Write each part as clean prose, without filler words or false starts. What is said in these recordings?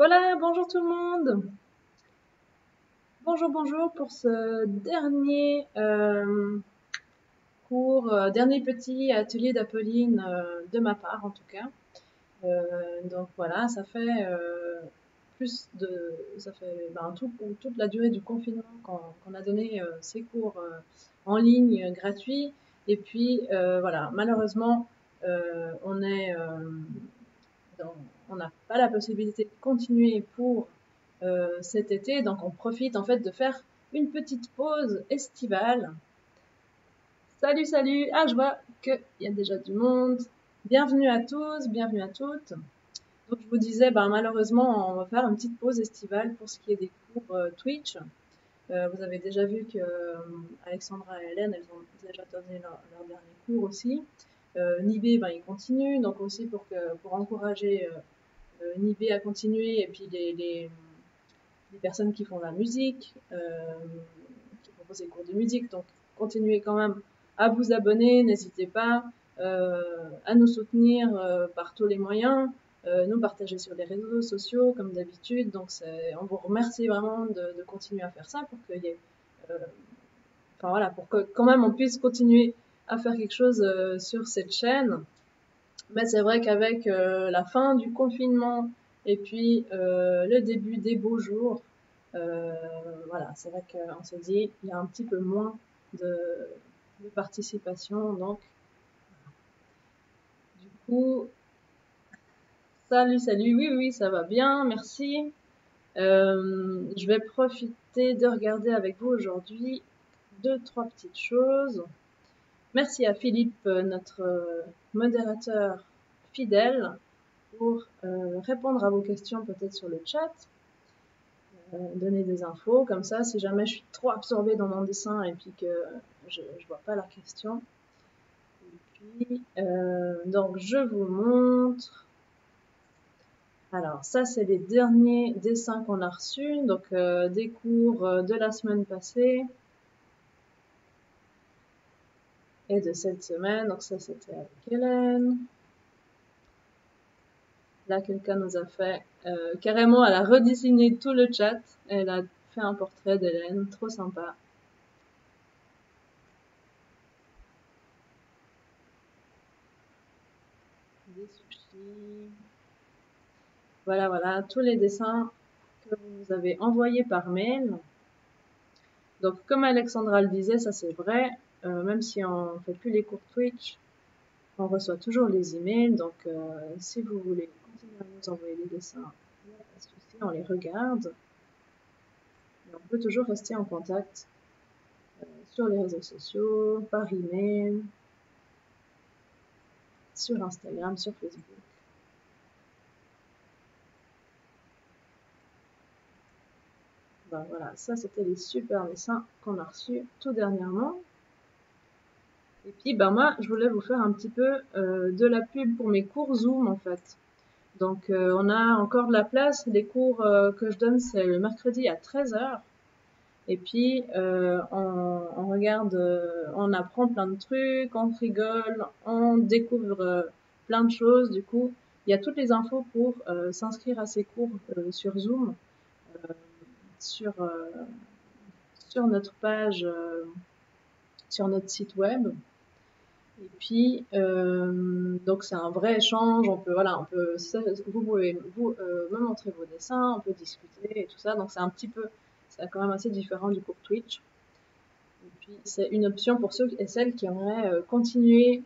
Voilà, bonjour tout le monde. Bonjour, bonjour pour ce dernier cours, dernier petit atelier d'Apolline de ma part en tout cas. Donc voilà, ça fait toute la durée du confinement qu'on a donné ces cours en ligne gratuits. Et puis voilà, malheureusement, on est on n'a pas la possibilité de continuer pour cet été, donc on profite en fait de faire une petite pause estivale. Salut, salut! Ah, je vois qu'il y a déjà du monde. Bienvenue à tous, bienvenue à toutes. Donc je vous disais, malheureusement, on va faire une petite pause estivale pour ce qui est des cours Twitch. Vous avez déjà vu que Alexandra et Hélène, elles ont déjà donné leur dernier cours aussi. Nibé, il continue, donc aussi pour encourager Nibé à continuer, et puis les personnes qui font la musique, qui proposent des cours de musique. Donc, continuez quand même à vous abonner, n'hésitez pas à nous soutenir par tous les moyens, nous partager sur les réseaux sociaux comme d'habitude. Donc, on vous remercie vraiment de continuer à faire ça pour qu'il y ait, pour que quand même on puisse continuer à faire quelque chose sur cette chaîne. Mais c'est vrai qu'avec la fin du confinement et puis le début des beaux jours, voilà, c'est vrai qu'on se dit il y a un petit peu moins de, de participation. Donc, du coup, salut, salut, oui, oui, ça va bien, merci. Je vais profiter de regarder avec vous aujourd'hui deux, trois petites choses. Merci à Philippe, notre modérateur fidèle, pour répondre à vos questions peut-être sur le chat, donner des infos, comme ça, si jamais je suis trop absorbée dans mon dessin et puis que je vois pas la question. Et puis, donc je vous montre. Alors ça, c'est les derniers dessins qu'on a reçus, donc des cours de la semaine passée et de cette semaine. Donc ça, c'était avec Hélène. Là, quelqu'un nous a fait carrément, elle a redessiné tout le chat. Elle a fait un portrait d'Hélène, trop sympa. Des sushis. Voilà, voilà, tous les dessins que vous nous avez envoyés par mail. Donc, comme Alexandra le disait, ça c'est vrai, même si on ne fait plus les cours Twitch, on reçoit toujours les emails. Donc, si vous voulez continuer à nous envoyer les dessins, il n'y a pas de souci, on les regarde. Et on peut toujours rester en contact sur les réseaux sociaux, par email, sur Instagram, sur Facebook. Ben voilà, ça c'était les super dessins qu'on a reçus tout dernièrement. Et puis moi je voulais vous faire un petit peu de la pub pour mes cours Zoom en fait. Donc on a encore de la place, les cours que je donne c'est le mercredi à 13h. Et puis on regarde, on apprend plein de trucs, on rigole, on découvre plein de choses. Du coup, il y a toutes les infos pour s'inscrire à ces cours sur Zoom, euh, sur, sur notre page, sur notre site web. Et puis, donc c'est un vrai échange. On peut, voilà, vous pouvez me montrer vos dessins, on peut discuter et tout ça. Donc c'est quand même assez différent du cours Twitch. Et puis c'est une option pour ceux et celles qui aimeraient continuer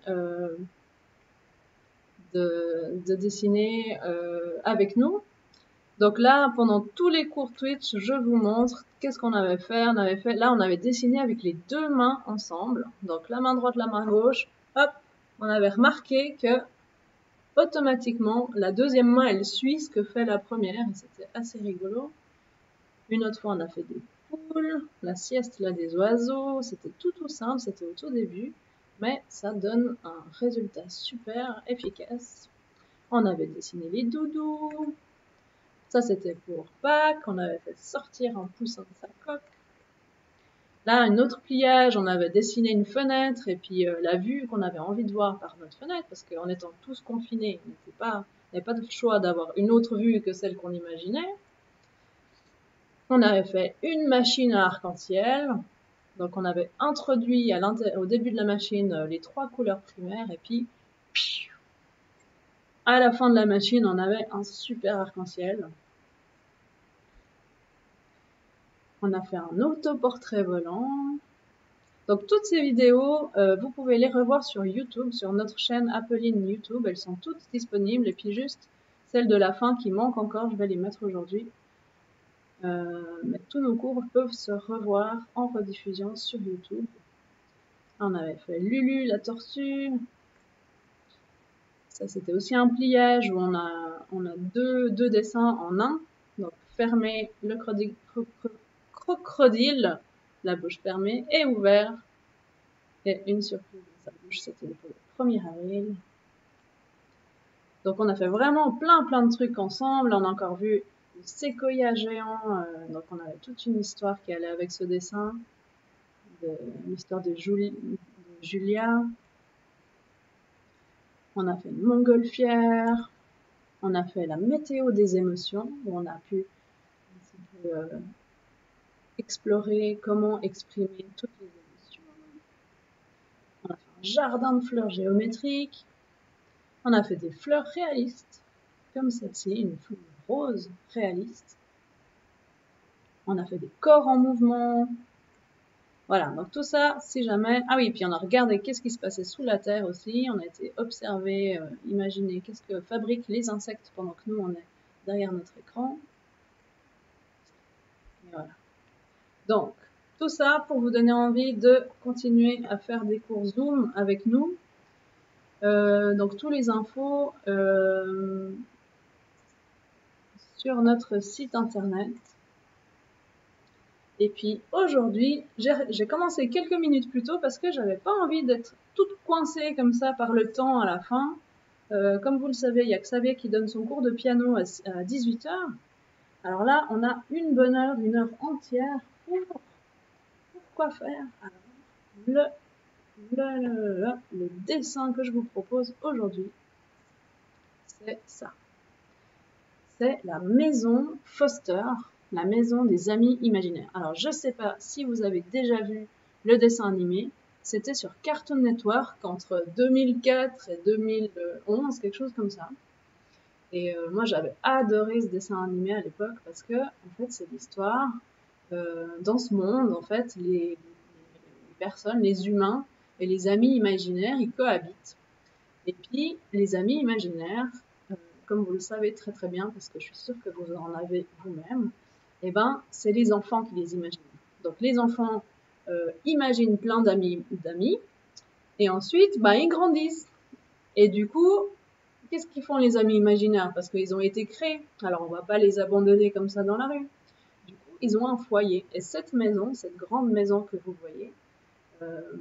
de dessiner avec nous. Donc là, pendant tous les cours Twitch, je vous montre qu'est-ce qu'on avait fait. Là, on avait dessiné avec les deux mains ensemble. Donc la main droite, la main gauche. Hop, on avait remarqué que automatiquement, la deuxième main, elle suit ce que fait la première. Et c'était assez rigolo. Une autre fois, on a fait des poules, la sieste là des oiseaux. C'était tout simple, c'était au tout début. Mais ça donne un résultat super efficace. On avait dessiné les doudous. Ça, c'était pour Pâques. On avait fait sortir un poussin de sa coque. Là, un autre pliage, on avait dessiné une fenêtre et puis la vue qu'on avait envie de voir par notre fenêtre, parce qu'en étant tous confinés, Il n'y a pas de choix d'avoir une autre vue que celle qu'on imaginait. On avait fait une machine à arc-en-ciel. Donc on avait introduit au début de la machine les 3 couleurs primaires et puis à la fin de la machine on avait un super arc-en-ciel. On a fait un autoportrait volant. Donc toutes ces vidéos, vous pouvez les revoir sur YouTube, sur notre chaîne Appeline YouTube. Elles sont toutes disponibles. Et puis juste celles de la fin qui manquent encore, je vais les mettre aujourd'hui. Mais tous nos cours peuvent se revoir en rediffusion sur YouTube. On avait fait Lulu, la tortue. Ça, c'était aussi un pliage où on a deux dessins en un. Donc, fermé, le crocodile, la bouche fermée, et ouvert. Et une surprise dans sa bouche, c'était pour le 1er avril. Donc, on a fait vraiment plein de trucs ensemble. On a encore vu le séquoia géant. Donc, on avait toute une histoire qui allait avec ce dessin. L'histoire de Julia. On a fait une montgolfière. On a fait la météo des émotions, où on a pu explorer comment exprimer toutes les émotions. On a fait un jardin de fleurs géométriques. On a fait des fleurs réalistes, comme celle-ci, une fleur rose réaliste. On a fait des corps en mouvement. Voilà, donc tout ça, si jamais... Ah oui, puis on a regardé qu'est-ce qui se passait sous la terre aussi. On a été observer, imaginer qu'est-ce que fabriquent les insectes pendant que nous, on est derrière notre écran. Et voilà. Donc, tout ça pour vous donner envie de continuer à faire des cours Zoom avec nous. Donc, tous les infos sur notre site internet. Et puis aujourd'hui, j'ai commencé quelques minutes plus tôt parce que j'avais pas envie d'être toute coincée comme ça par le temps à la fin. Comme vous le savez, il y a Xavier qui donne son cours de piano à 18 h. Alors là, on a une bonne heure, une heure entière pour quoi faire. Alors, le dessin que je vous propose aujourd'hui, c'est ça. C'est la maison Foster, la maison des amis imaginaires. Alors, je ne sais pas si vous avez déjà vu le dessin animé. C'était sur Cartoon Network entre 2004 et 2011, quelque chose comme ça. Et moi, j'avais adoré ce dessin animé à l'époque parce que, en fait, c'est l'histoire. Dans ce monde, en fait, les personnes, les humains et les amis imaginaires, ils cohabitent. Et puis, les amis imaginaires, comme vous le savez très bien, parce que je suis sûre que vous en avez vous-même, eh ben, c'est les enfants qui les imaginent. Donc, les enfants imaginent plein d'amis, et ensuite, bah, ils grandissent. Et du coup, qu'est-ce qu'ils font les amis imaginaires? Parce qu'ils ont été créés. Alors, on va pas les abandonner comme ça dans la rue. Du coup, ils ont un foyer. Et cette maison, cette grande maison que vous voyez,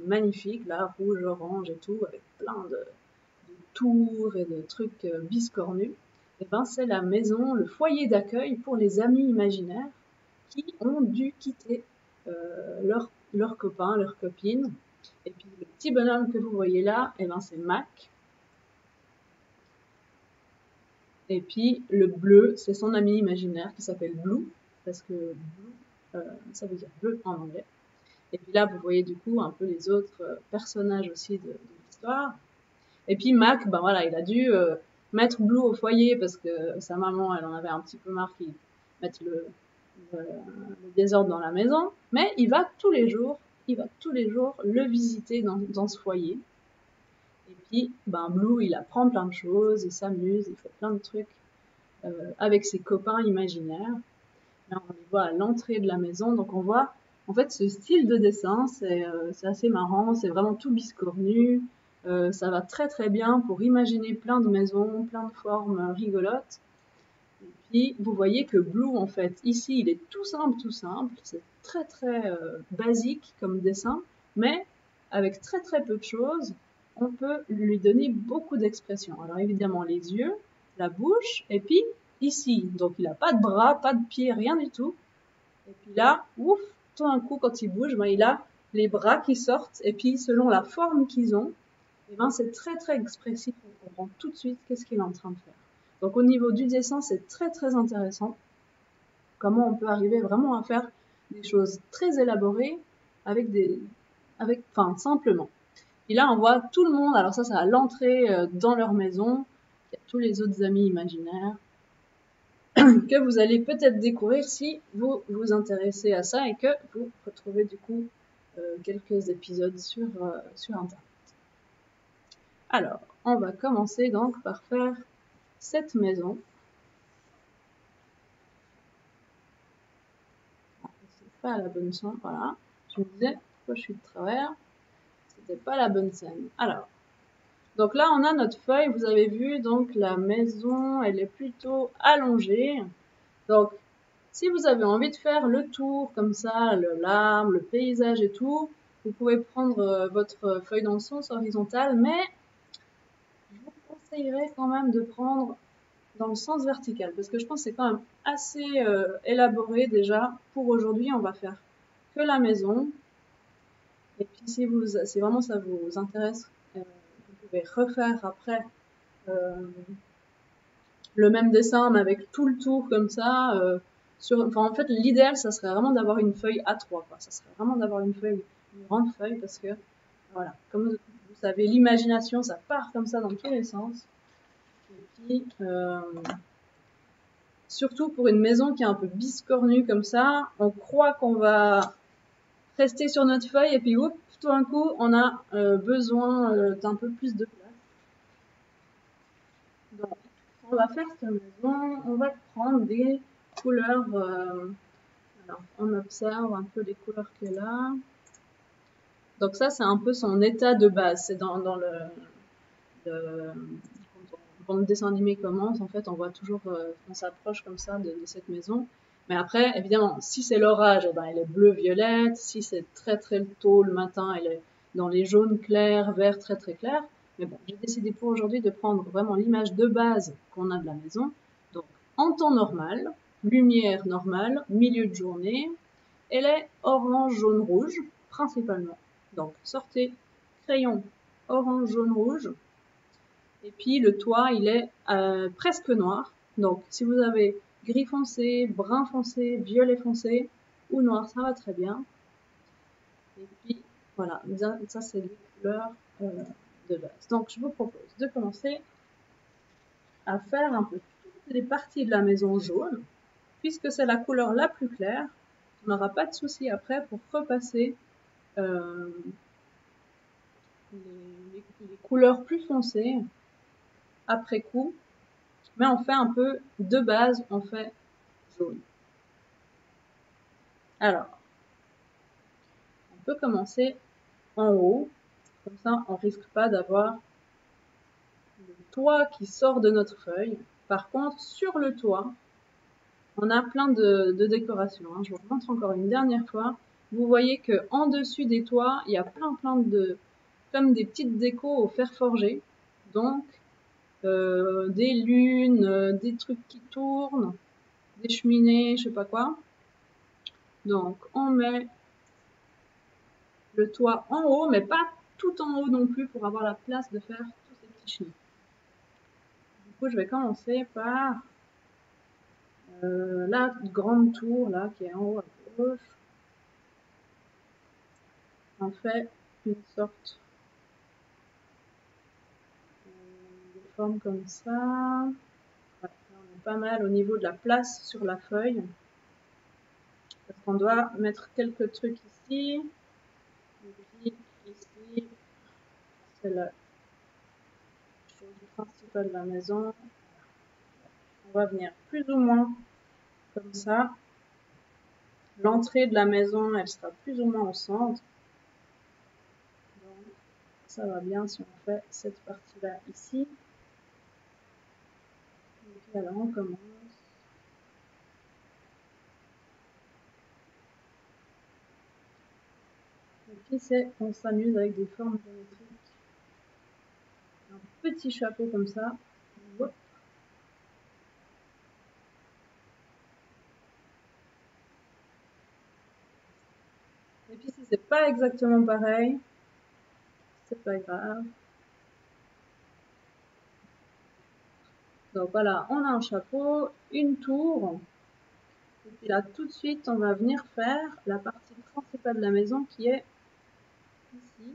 magnifique, là, rouge, orange et tout, avec plein de tours et de trucs biscornus, et ben c'est la maison, le foyer d'accueil pour les amis imaginaires qui ont dû quitter leurs copains, leurs copines. Et puis le petit bonhomme que vous voyez là, et ben c'est Mac. Et puis le bleu, c'est son ami imaginaire qui s'appelle Blue, parce que Blue, ça veut dire bleu en anglais. Et puis là, vous voyez du coup un peu les autres personnages aussi de l'histoire. Et puis Mac, ben voilà, il a dû mettre Blue au foyer parce que sa maman, elle en avait un petit peu marre qu'il mette le désordre dans la maison. Mais il va tous les jours le visiter dans ce foyer. Et puis, ben Blue, il apprend plein de choses, il s'amuse, il fait plein de trucs avec ses copains imaginaires. Là, on les voit à l'entrée de la maison, donc on voit en fait ce style de dessin, c'est assez marrant, c'est vraiment tout biscornu. Ça va très bien pour imaginer plein de maisons, plein de formes rigolotes. Et puis vous voyez que Blue, en fait, ici il est tout simple, c'est très basique comme dessin, mais avec très peu de choses, on peut lui donner beaucoup d'expression. Alors évidemment les yeux, la bouche, et puis ici, donc il n'a pas de bras, pas de pieds, rien du tout. Et puis là, ouf, tout d'un coup quand il bouge, ben, il a les bras qui sortent, et puis selon la forme qu'ils ont, et ben c'est très expressif, on comprend tout de suite qu'est-ce qu'il est en train de faire. Donc au niveau du dessin, c'est très très intéressant. Comment on peut arriver vraiment à faire des choses très élaborées enfin simplement. Et là, on voit tout le monde. Alors ça, c'est à l'entrée dans leur maison. Il y a tous les autres amis imaginaires que vous allez peut-être découvrir si vous vous intéressez à ça et que vous retrouvez du coup quelques épisodes sur Internet. Alors, on va commencer donc par faire cette maison. C'est pas la bonne scène, voilà. Je me disais, pourquoi je suis de travers? C'était pas la bonne scène. Alors, donc là, on a notre feuille. Vous avez vu, donc la maison, elle est plutôt allongée. Donc, si vous avez envie de faire le tour comme ça, l'arbre, le paysage et tout, vous pouvez prendre votre feuille dans le sens horizontal, mais je vous conseillerais quand même de prendre dans le sens vertical, parce que je pense que c'est quand même assez élaboré déjà. Pour aujourd'hui, on va faire que la maison. Et puis si vraiment ça vous intéresse, vous pouvez refaire après le même dessin, mais avec tout le tour comme ça. Enfin, en fait, l'idéal, ça serait vraiment d'avoir une feuille A3, quoi. Ça serait vraiment d'avoir une grande feuille, parce que, voilà, comme vous savez, l'imagination, ça part comme ça dans tous les sens. Et puis, surtout pour une maison qui est un peu biscornue comme ça, on croit qu'on va rester sur notre feuille, et puis, oups, tout d'un coup, on a besoin d'un peu plus de place. Donc, on va faire cette maison, on va prendre des couleurs. Alors, on observe un peu les couleurs qu'elle a. Donc ça, c'est un peu son état de base. C'est dans quand le dessin animé commence, en fait, on voit toujours, on s'approche comme ça de cette maison. Mais après, évidemment, si c'est l'orage, eh ben, elle est bleu-violette. Si c'est très très tôt le matin, elle est dans les jaunes clairs, verts très très clairs. Mais bon, j'ai décidé pour aujourd'hui de prendre vraiment l'image de base qu'on a de la maison. Donc, en temps normal, lumière normale, milieu de journée, elle est orange, jaune, rouge, principalement. Donc, sortez crayon orange, jaune, rouge. Et puis, le toit, il est presque noir. Donc, si vous avez gris foncé, brun foncé, violet foncé ou noir, ça va très bien. Et puis, voilà, ça, c'est les couleurs de base. Donc, je vous propose de commencer à faire un peu toutes les parties de la maison jaune. Puisque c'est la couleur la plus claire, on n'aura pas de souci après pour repasser les couleurs plus foncées après coup, mais on fait un peu de base, on fait jaune. Alors, on peut commencer en haut, comme ça on risque pas d'avoir le toit qui sort de notre feuille. Par contre, sur le toit, on a plein de décorations. Je vous montre encore une dernière fois. Vous voyez que en dessus des toits, il y a plein de comme des petites décos au fer forgé. Donc, des lunes, des trucs qui tournent, des cheminées, je sais pas quoi. Donc, on met le toit en haut, mais pas tout en haut non plus pour avoir la place de faire tous ces petits chenilles. Du coup, je vais commencer par la grande tour là qui est en haut à gauche. On fait une sorte de forme comme ça. Ouais, on est pas mal au niveau de la place sur la feuille. Parce qu'on doit mettre quelques trucs ici. Ici, c'est la chose principale de la maison. On va venir plus ou moins comme ça. L'entrée de la maison, elle sera plus ou moins au centre. Donc, ça va bien si on fait cette partie-là ici. Et puis alors, on commence. Et puis, on s'amuse avec des formes géométriques. Un petit chapeau comme ça. Hop. Et puis, si c'est pas exactement pareil, c'est pas grave. Donc voilà, on a un chapeau, une tour. Et puis là, tout de suite, on va venir faire la partie principale de la maison qui est ici.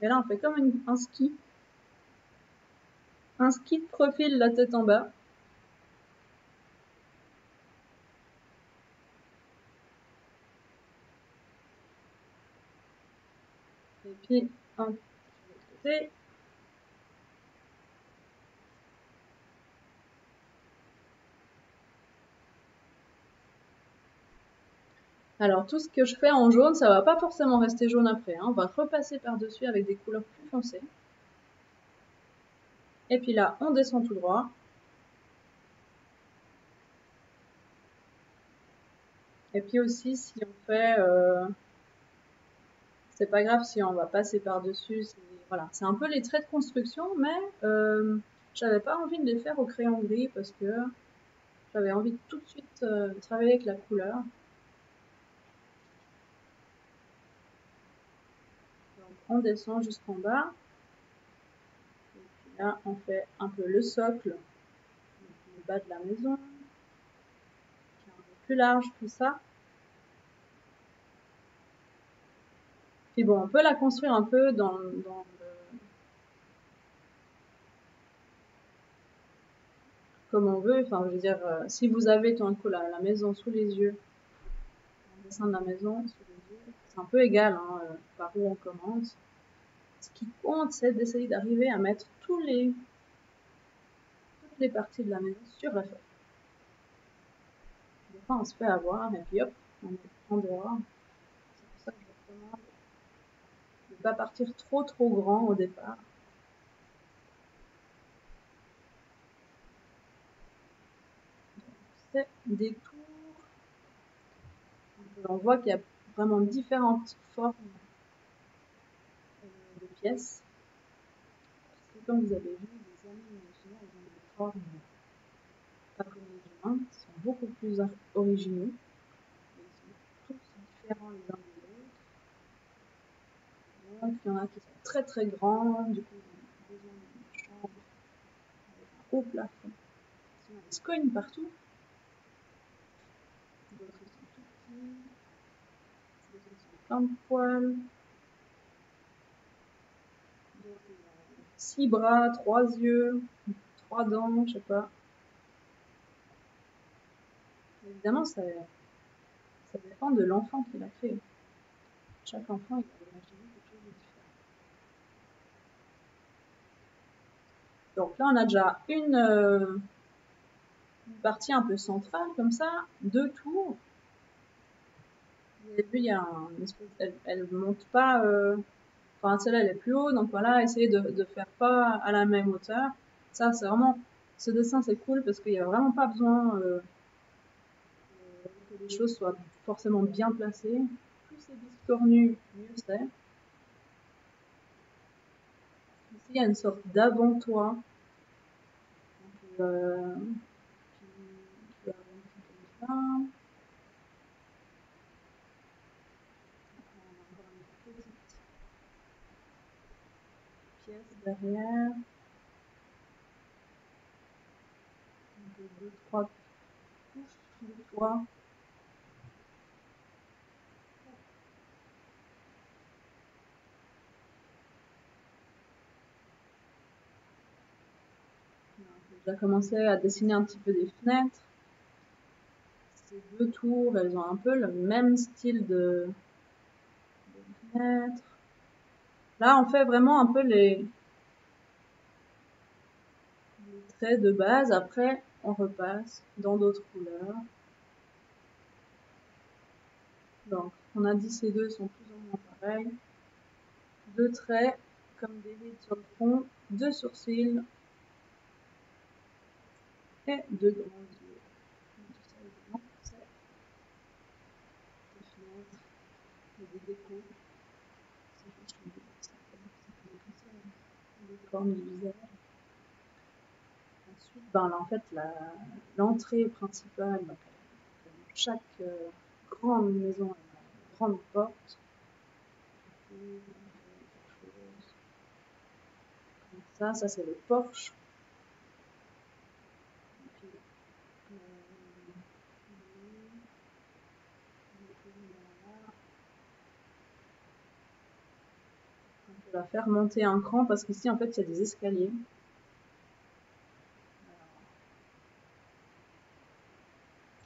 Et là, on fait comme un ski. Un ski de profil, la tête en bas. Et puis, un côté. Alors, tout ce que je fais en jaune, ça va pas forcément rester jaune après, hein. On va repasser par-dessus avec des couleurs plus foncées. Et puis là, on descend tout droit. Et puis aussi, si on fait... c'est pas grave si on va passer par-dessus. Voilà, c'est un peu les traits de construction, mais j'avais pas envie de les faire au crayon gris parce que j'avais envie de tout de suite travailler avec la couleur. Donc, on descend jusqu'en bas. Et puis là, on fait un peu le socle, le bas de la maison, qui est un peu plus large, tout ça. Puis bon, on peut la construire un peu dans le... comme on veut. Enfin, je veux dire, si vous avez tout d'un coup la maison sous les yeux, le dessin de la maison sous les yeux, c'est un peu égal hein, par où on commence. Ce qui compte, c'est d'essayer d'arriver à mettre toutes les parties de la maison sur la feuille. Des fois, on se fait avoir et puis hop, on est en dehors. C'est pour ça que je vous recommande de ne pas partir trop grand au départ. C'est des tours. On voit qu'il y a vraiment différentes formes de pièces. Parce que comme vous avez vu, les amis imaginaires, ils ont des formes pas comme les humains, qui sont beaucoup plus originaux. Ils sont tous différents les uns des autres. Donc, il y en a qui sont très grands, du coup, ils ont besoin d'une chambre avec un haut plafond. Sinon, ils se cognent partout. D'autres, ils sont tout petits. D'autres, ils sont plein de poils. D'autres, ils ont 6 bras, 3 yeux, 3 dents, je sais pas. Évidemment, ça dépend de l'enfant qui l'a créé. Chaque enfant, il a imaginé quelque chose de différent. Donc là, on a déjà une partie un peu centrale, comme ça, 2 tours. Vous avez vu, il y a une espèce, elle monte pas, enfin celle-là elle est plus haut, donc voilà, essayez de faire pas à la même hauteur. Ça, c'est vraiment, ce dessin c'est cool parce qu'il n'y a vraiment pas besoin que les choses soient forcément bien placées. Plus c'est biscornu, mieux c'est. Ici, il y a une sorte d'avant-toit. Qui arrondit comme ça. Après, on a encore une petite pièce derrière. Donc, 2-3 couches de toit. J'ai déjà commencé à dessiner un petit peu des fenêtres. Ces 2 tours, elles ont un peu le même style de fenêtre. Là, on fait vraiment un peu les traits de base. Après, on repasse dans d'autres couleurs. Donc, on a dit ces deux sont plus ou moins pareils. 2 traits comme des rides sur le front, 2 sourcils et 2 grands yeux. Tout ça, évidemment, c'est des fenêtres et des décos. C'est juste les cornes du visage. Ensuite, ben, là, en fait, l'entrée principale, donc, chaque grande maison a une grande porte. Comme ça c'est le porche. Je vais la faire monter un cran parce qu'ici, en fait, il y a des escaliers.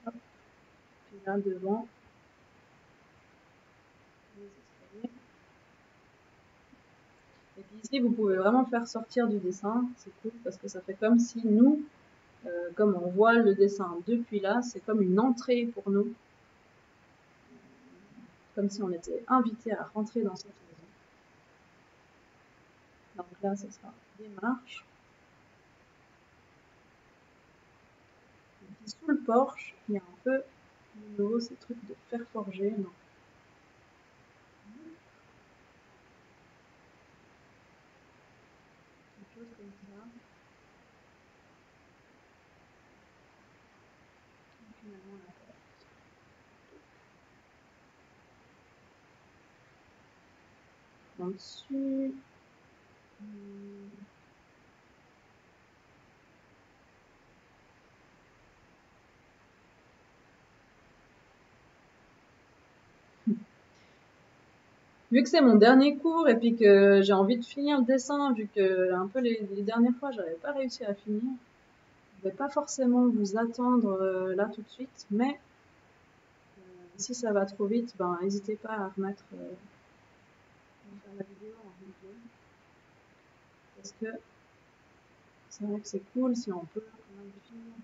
Hop. Puis là, devant, les escaliers. Et puis ici, vous pouvez vraiment faire sortir du dessin. C'est cool parce que ça fait comme si nous, comme on voit le dessin depuis là, c'est comme une entrée pour nous. Comme si on était invité à rentrer dans cette maison. Donc là, ce sera des marches. Et puis sous le porche, il y a un peu de nouveau ces trucs de fer forgé. Non. Quelque chose comme ça. Et finalement, la porte. En dessus. Vu que c'est mon dernier cours et puis que j'ai envie de finir le dessin, vu que un peu les dernières fois j'avais pas réussi à finir, je vais pas forcément vous attendre là tout de suite, mais si ça va trop vite, ben n'hésitez pas à remettre faire la vidéo en replay, parce que c'est vrai que c'est cool si on peut quand même finir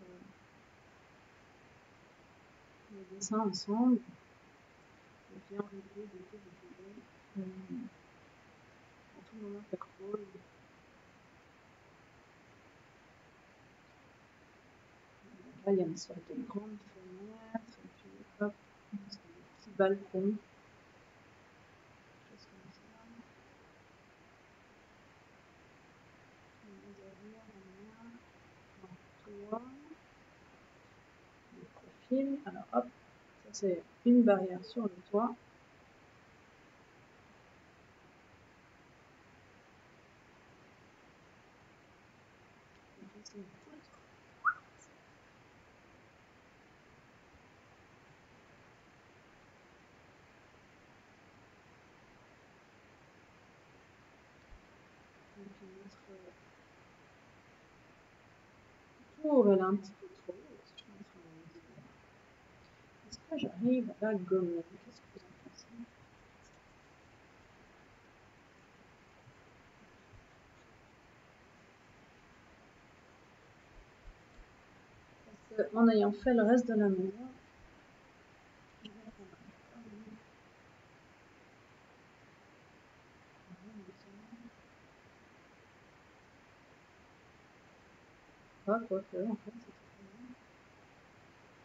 le dessin ensemble et puis en replay dès que vous pouvez. À tout moment faire pause. Là, il y a une sorte de grande fenêtre, et puis hop, un petit balcon. Chose comme ça. Derrière, on a un toit, des profils. Alors hop, ça c'est une barrière sur le toit. Et puis c'est une poutre. Et puis notre tour, elle est un petit peu trop haute, je suis en train de me dire. Est-ce que j'arrive à la gommer? Qu'est-ce que vous en pensez? Parce qu'en ayant fait le reste de la maison, je vais prendre un ah, quoique, en fait, c'est trop long.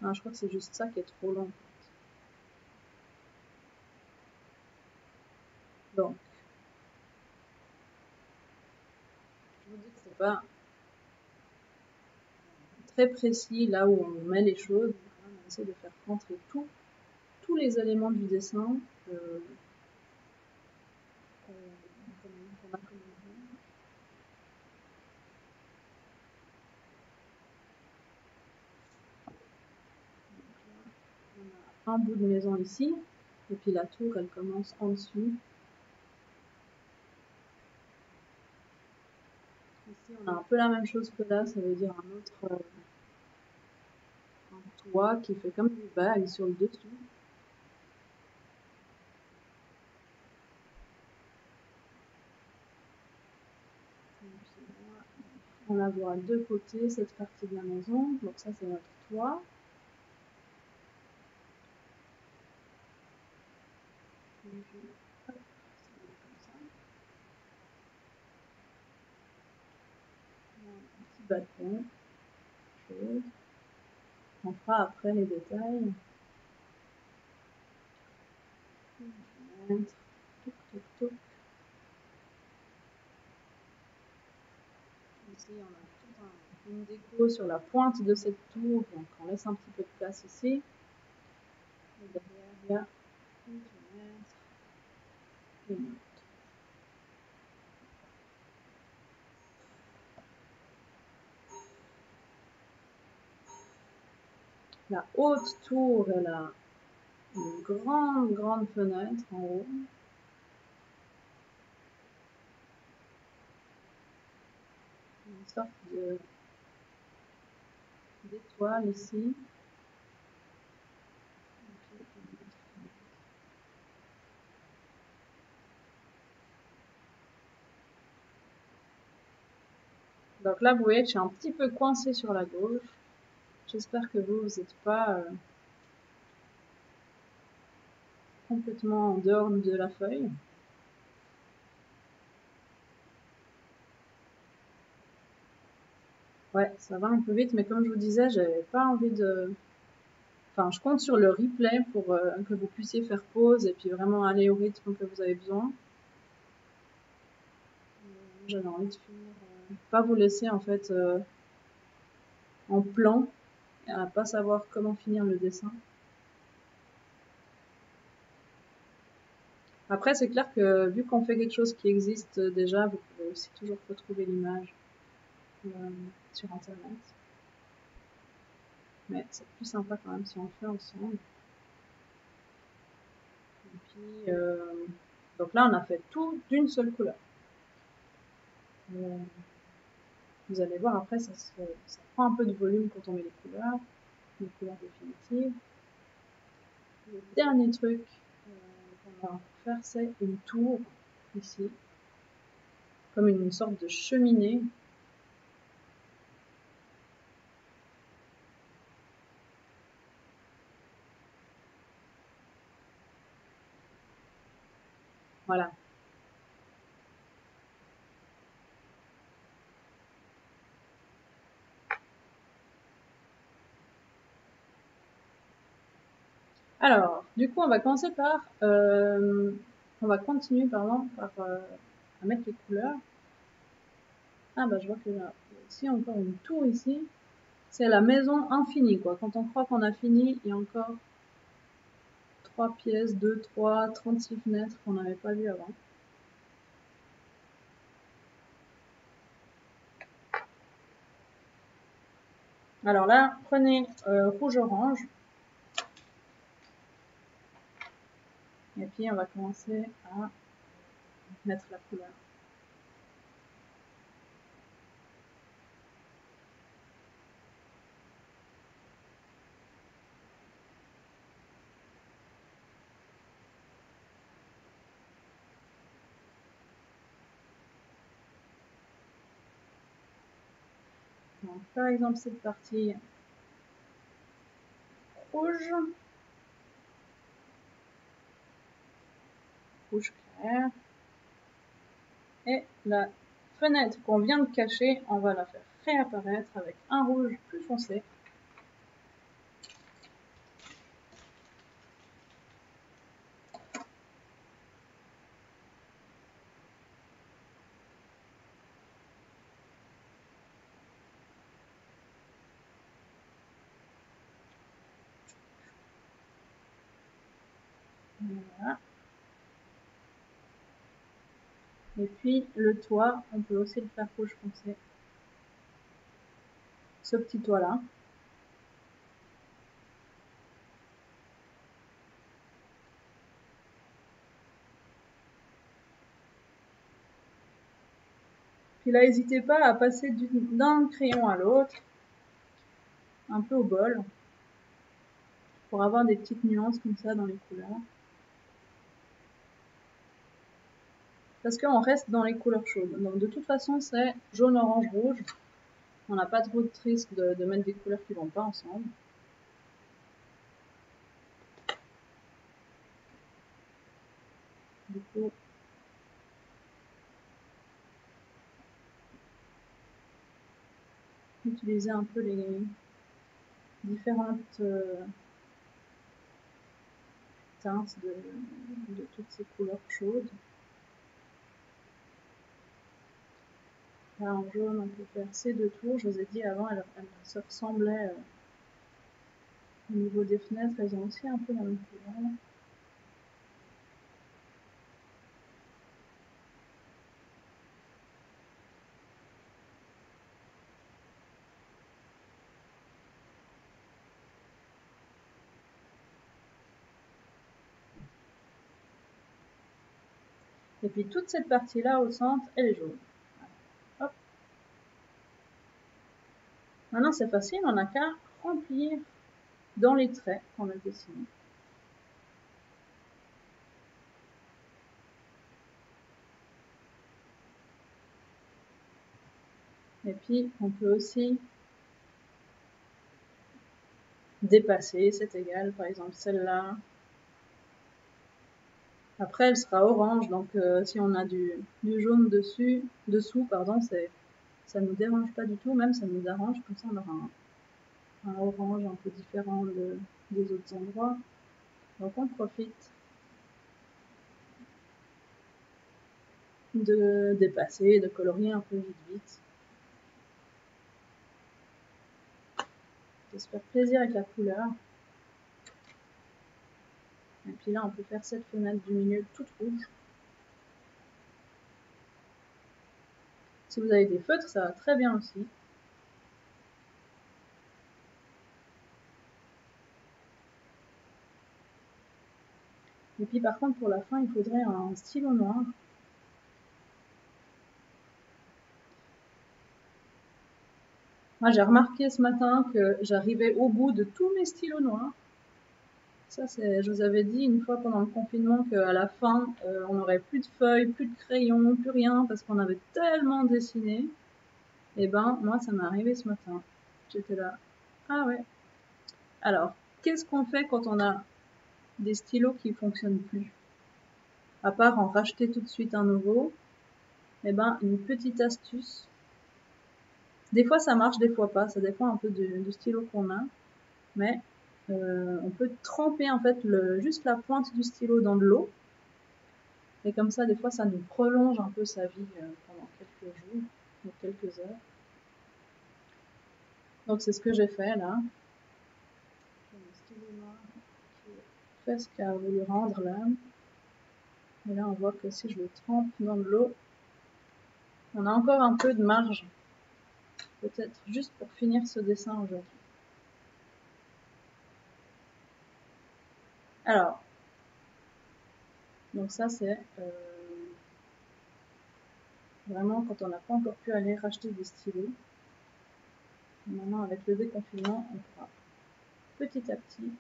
Ah, je crois que c'est juste ça qui est trop long. Donc, je vous dis que c'est pas très précis là où on met les choses. On essaie de faire rentrer tous les éléments du dessin qu'on a commenté. On a un bout de maison ici, et puis la tour elle commence en dessous. Ici on a un peu la même chose que là, ça veut dire un autre un toit qui fait comme des vagues sur le dessus. On la voit de côté, cette partie de la maison. Donc ça, c'est notre toit. Et puis, hop, ça va comme ça. Un petit balcon. Chose. On fera après les détails. Une fenêtre. Toc, toc, toc. Ici, on a une déco sur la pointe de cette tour, donc on laisse un petit peu de place ici. Et derrière, il y a une fenêtre et une autre. La haute tour, elle a une grande fenêtre en haut. une sorte d'étoile ici. Donc là, vous voyez que je suis un petit peu coincée sur la gauche. J'espère que vous n'êtes pas complètement en dehors de la feuille. Ouais, ça va un peu vite, mais comme je vous disais, j'avais pas envie de... Enfin, je compte sur le replay pour que vous puissiez faire pause et puis vraiment aller au rythme que vous avez besoin. J'avais envie de finir, pas vous laisser en fait en plan, et à pas savoir comment finir le dessin. Après, c'est clair que vu qu'on fait quelque chose qui existe déjà, vous pouvez aussi toujours retrouver l'image sur internet. Mais c'est plus sympa quand même si on le fait ensemble. Et puis, donc là, on a fait tout d'une seule couleur. Vous allez voir après, ça prend un peu de volume quand on met les couleurs définitives. Le dernier truc qu'on va faire, c'est une tour ici, comme une sorte de cheminée. Voilà. Alors, du coup, on va commencer par, on va continuer, pardon, par à mettre les couleurs. Ah bah je vois que là, ici encore une tour ici. C'est la maison infinie, quoi. Quand on croit qu'on a fini, il y a encore 3 pièces, 2, 3, 36 fenêtres qu'on n'avait pas vues avant. Alors là, prenez rouge-orange. Et puis on va commencer à mettre la couleur. Donc, par exemple, cette partie rouge, rouge clair. Et la fenêtre qu'on vient de cacher, on va la faire réapparaître avec un rouge plus foncé. Voilà. Et puis le toit, on peut aussi le faire rouge foncé. Ce petit toit là. Puis là, n'hésitez pas à passer d'un crayon à l'autre, un peu au bol, pour avoir des petites nuances comme ça dans les couleurs. Parce qu'on reste dans les couleurs chaudes. Donc de toute façon, c'est jaune, orange, rouge. On n'a pas trop de risque de mettre des couleurs qui ne vont pas ensemble. Du coup, utiliser un peu les différentes teintes de toutes ces couleurs chaudes. Là, en jaune, on peut faire ces deux tours. Je vous ai dit avant, elles se ressemblaient au niveau des fenêtres. Elles ont aussi un peu la même couleur. Et puis toute cette partie-là au centre, elle est jaune. Hop. Maintenant, c'est facile, on n'a qu'à remplir dans les traits qu'on a dessinés. Et puis, on peut aussi dépasser, c'est égal, par exemple celle-là. Après, elle sera orange, donc si on a du jaune dessous, pardon, ça ne nous dérange pas du tout, même ça nous arrange, comme ça on aura un orange un peu différent des autres endroits. Donc on profite de dépasser, de colorier un peu vite. De se faire plaisir avec la couleur. Et puis là, on peut faire cette fenêtre du milieu toute rouge. Si vous avez des feutres, ça va très bien aussi. Et puis par contre, pour la fin, il faudrait un stylo noir. Moi, j'ai remarqué ce matin que j'arrivais au bout de tous mes stylos noirs. Ça, je vous avais dit une fois pendant le confinement qu'à la fin, on n'aurait plus de feuilles, plus de crayons, plus rien, parce qu'on avait tellement dessiné. Et ben, moi, ça m'est arrivé ce matin. J'étais là. Ah ouais. Alors, qu'est-ce qu'on fait quand on a des stylos qui ne fonctionnent plus? À part en racheter tout de suite un nouveau, eh ben, une petite astuce. Des fois, ça marche, des fois pas. Ça dépend un peu du stylo qu'on a. Mais on peut tremper en fait juste la pointe du stylo dans de l'eau. Et comme ça, des fois, ça nous prolonge un peu sa vie pendant quelques jours ou quelques heures. Donc, c'est ce que j'ai fait là. J'ai mon stylo noir qui est presque à voulu rendre là. Et là, on voit que si je le trempe dans de l'eau, on a encore un peu de marge. Peut-être juste pour finir ce dessin aujourd'hui. Alors, donc ça c'est vraiment quand on n'a pas encore pu aller racheter des stylos. Maintenant avec le déconfinement, on pourra petit à petit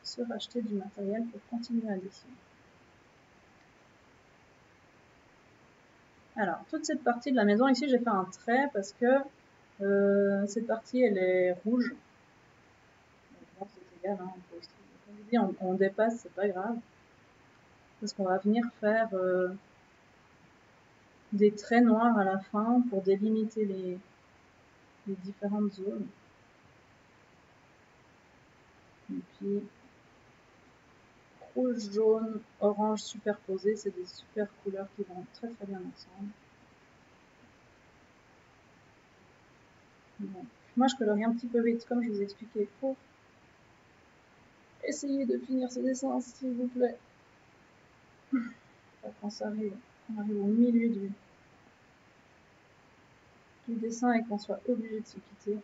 se racheter du matériel pour continuer à dessiner. Alors, toute cette partie de la maison, ici j'ai fait un trait parce que cette partie elle est rouge. Bon, c'est égal, hein, on dépasse, c'est pas grave. Parce qu'on va venir faire des traits noirs à la fin pour délimiter les différentes zones. Et puis, rouge, jaune, orange superposés, c'est des super couleurs qui vont très très bien ensemble. Bon. Moi, je colorie un petit peu vite, comme je vous ai expliqué, pour essayer de finir ce dessin, s'il vous plaît. Quand on arrive au milieu du dessin et qu'on soit obligé de se quitter.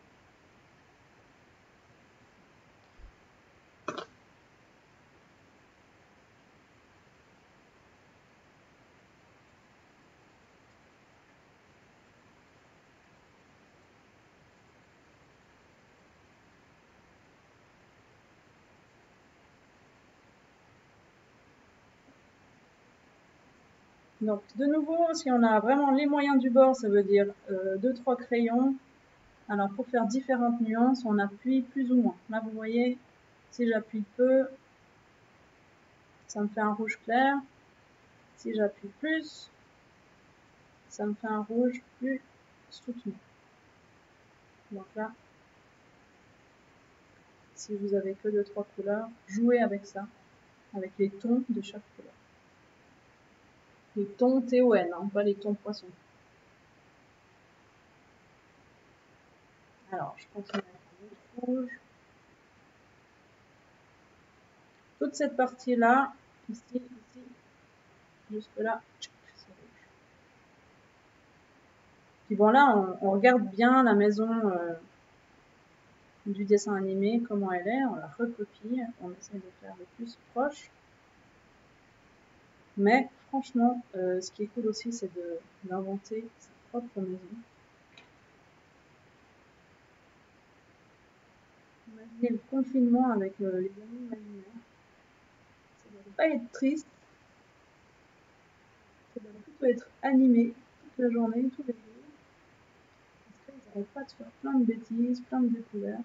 Donc, de nouveau, si on a vraiment les moyens du bord, ça veut dire 2-3 crayons. Alors, pour faire différentes nuances, on appuie plus ou moins. Là, vous voyez, si j'appuie peu, ça me fait un rouge clair. Si j'appuie plus, ça me fait un rouge plus soutenu. Donc là, si vous avez que 2-3 couleurs, jouez avec ça, avec les tons de chaque couleur. Les tons TON, hein, pas les tons poissons. Alors, je continue avec le rouge. Toute cette partie-là, ici, jusque là, c'est rouge. Puis bon, là, on regarde bien la maison du dessin animé, comment elle est, on la recopie, on essaie de faire le plus proche. Mais franchement, ce qui est cool aussi, c'est d'inventer sa propre maison. Imaginez le confinement avec les amis imaginaires. Ça ne doit pas être triste, ça doit plutôt être animé toute la journée, tous les jours. Parce qu'ils n'arrêtent pas de faire plein de bêtises, plein de découvertes.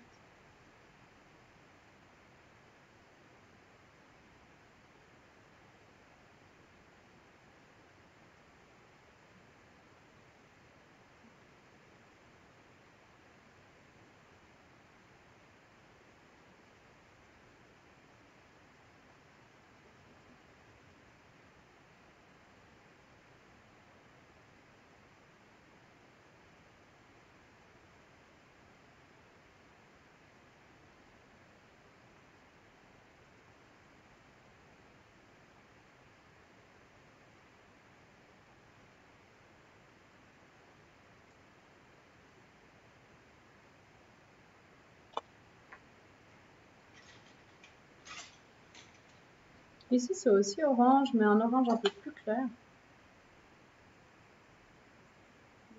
Ici, c'est aussi orange, mais un orange un peu plus clair.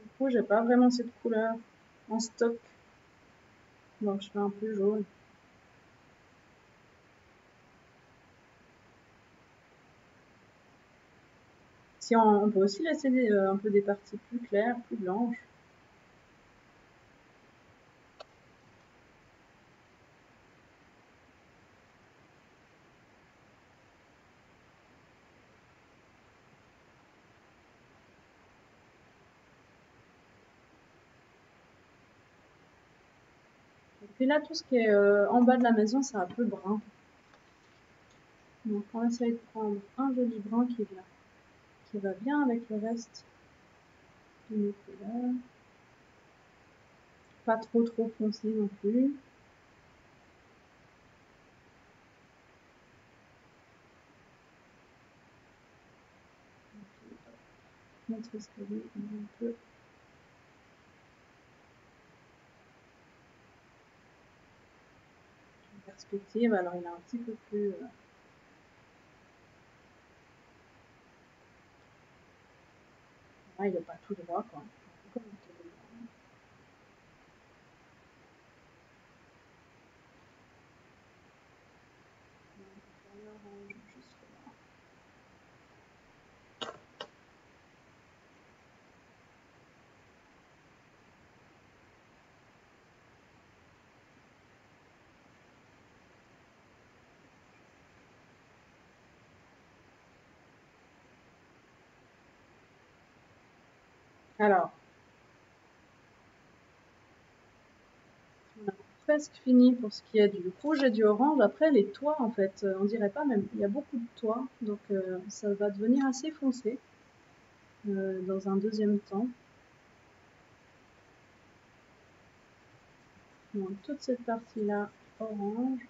Du coup, j'ai pas vraiment cette couleur en stock. Donc, je fais un peu jaune. Si on peut aussi laisser un peu des parties plus claires, plus blanches. Et puis là, tout ce qui est en bas de la maison, c'est un peu brun. Donc, on essaye de prendre un joli brun qui va bien avec le reste de nos couleurs. Pas trop foncé non plus. Notre escalier est un peu en perspective, alors il est un petit peu plus ah, il n'est pas tout droit quoi. Alors, on a presque fini pour ce qui est du rouge et du orange. Après, les toits, en fait, on dirait pas, même il y a beaucoup de toits, donc ça va devenir assez foncé dans un deuxième temps. Donc, toute cette partie-là, orange.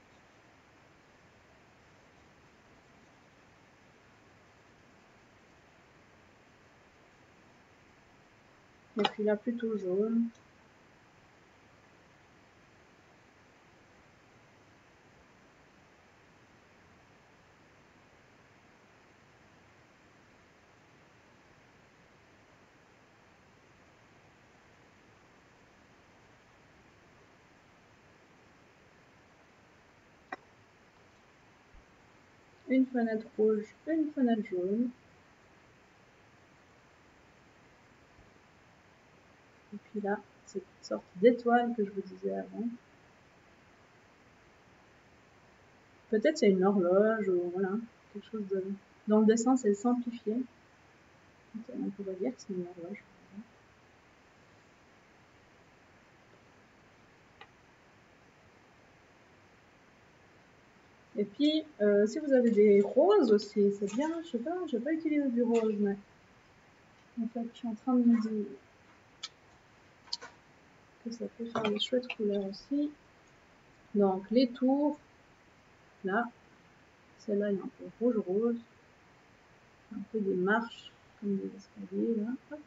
Et puis là, plutôt jaune. Une fenêtre rouge, une fenêtre jaune. Et puis là, cette sorte d'étoile que je vous disais avant. Peut-être c'est une horloge ou voilà, quelque chose de... Dans le dessin, c'est simplifié. On pourrait dire que c'est une horloge. Et puis, si vous avez des roses aussi, c'est bien. Je sais pas, je n'ai pas utilisé du rose, mais en fait, je suis en train de me dire que ça peut faire des chouettes couleurs aussi. Donc, les tours, là, celle-là est un peu rouge-rose. Un peu des marches, comme des escaliers, là. Hop.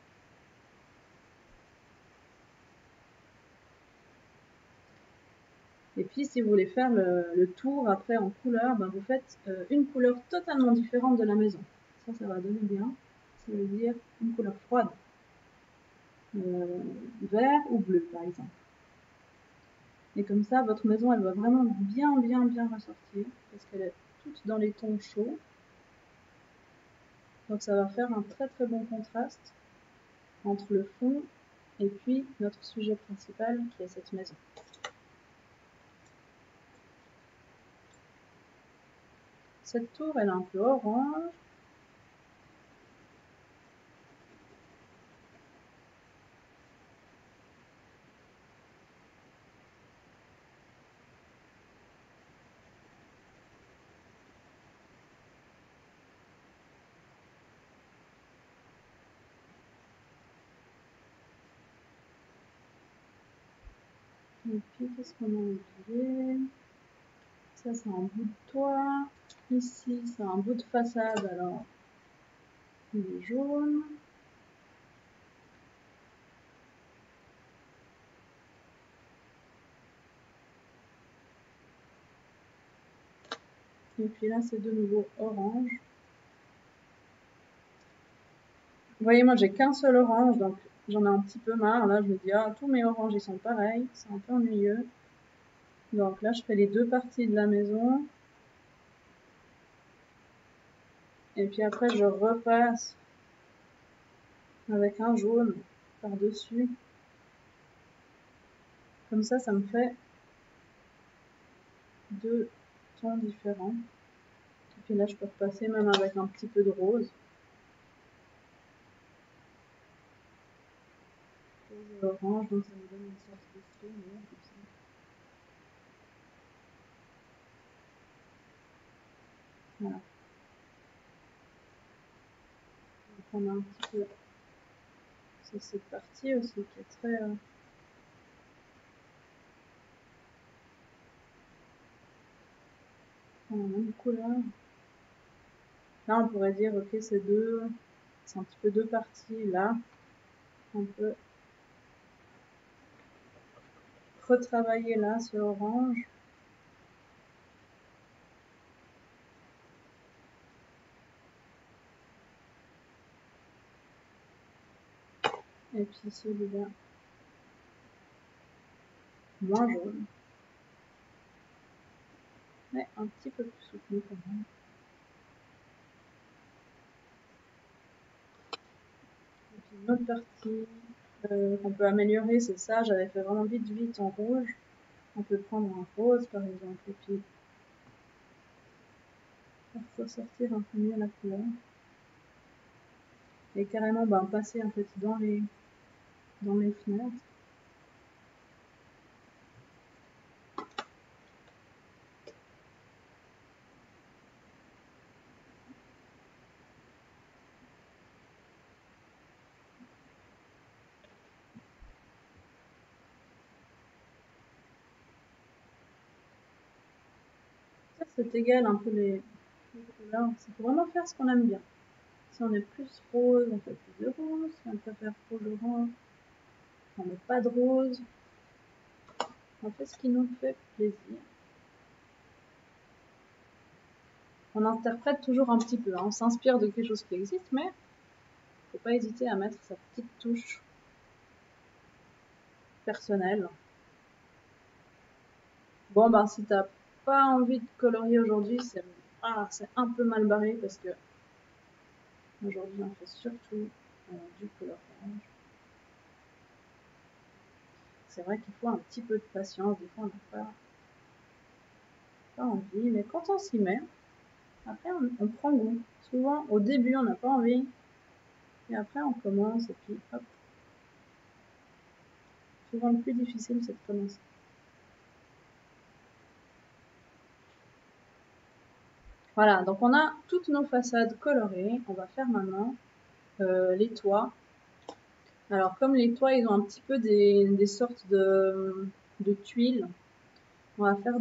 Et puis, si vous voulez faire le tour après en couleur, ben, vous faites une couleur totalement différente de la maison. Ça va donner bien. Ça veut dire une couleur froide. Vert ou bleu, par exemple. Et comme ça, votre maison, elle va vraiment bien ressortir, parce qu'elle est toute dans les tons chauds. Donc ça va faire un très bon contraste entre le fond et puis notre sujet principal, qui est cette maison. Cette tour, elle est un peu orange. Et puis, qu'est-ce qu'on a oublié? Ça, c'est un bout de toit. Ici, c'est un bout de façade, alors il est jaune. Et puis là, c'est de nouveau orange. Vous voyez, moi, j'ai qu'un seul orange, donc j'en ai un petit peu marre. Là, je me dis, ah, tous mes oranges, ils sont pareils. C'est un peu ennuyeux. Donc là, je fais les deux parties de la maison. Et puis après, je repasse avec un jaune par-dessus. Comme ça me fait deux tons différents. Et puis là, je peux repasser même avec un petit peu de rose. Rose et orange, donc ça me donne une sorte de fumée, comme ça. Voilà. Donc on a un petit peu... C'est cette partie aussi qui est très... la même couleur. Là, on pourrait dire, ok, c'est un petit peu deux parties. Là, on peut retravailler là ce orange. Et puis celui-là, moins jaune. Mais un petit peu plus soutenu quand même. Et puis une autre partie qu'on peut améliorer, c'est ça. J'avais fait vraiment vite en rouge. On peut prendre un rose par exemple et puis ressortir un peu mieux la couleur. Et carrément passer en fait dans les fenêtres. Ça, c'est égal un peu les couleurs. C'est pour vraiment faire ce qu'on aime bien. Si on est plus rose, on fait plus de rose. Si on préfère rouge orange, on met pas de rose. On fait ce qui nous fait plaisir. On interprète toujours un petit peu. Hein. On s'inspire de quelque chose qui existe, mais faut pas hésiter à mettre sa petite touche personnelle. Bon, si t'as pas envie de colorier aujourd'hui, c'est un peu mal barré parce que aujourd'hui on fait surtout du coloriage. C'est vrai qu'il faut un petit peu de patience, des fois on n'a pas envie, mais quand on s'y met, après on prend goût. Souvent au début on n'a pas envie, et après on commence et puis hop. Souvent le plus difficile c'est de commencer. Voilà, donc on a toutes nos façades colorées. On va faire maintenant les toits. Alors comme les toits ils ont un petit peu des sortes de tuiles, on va faire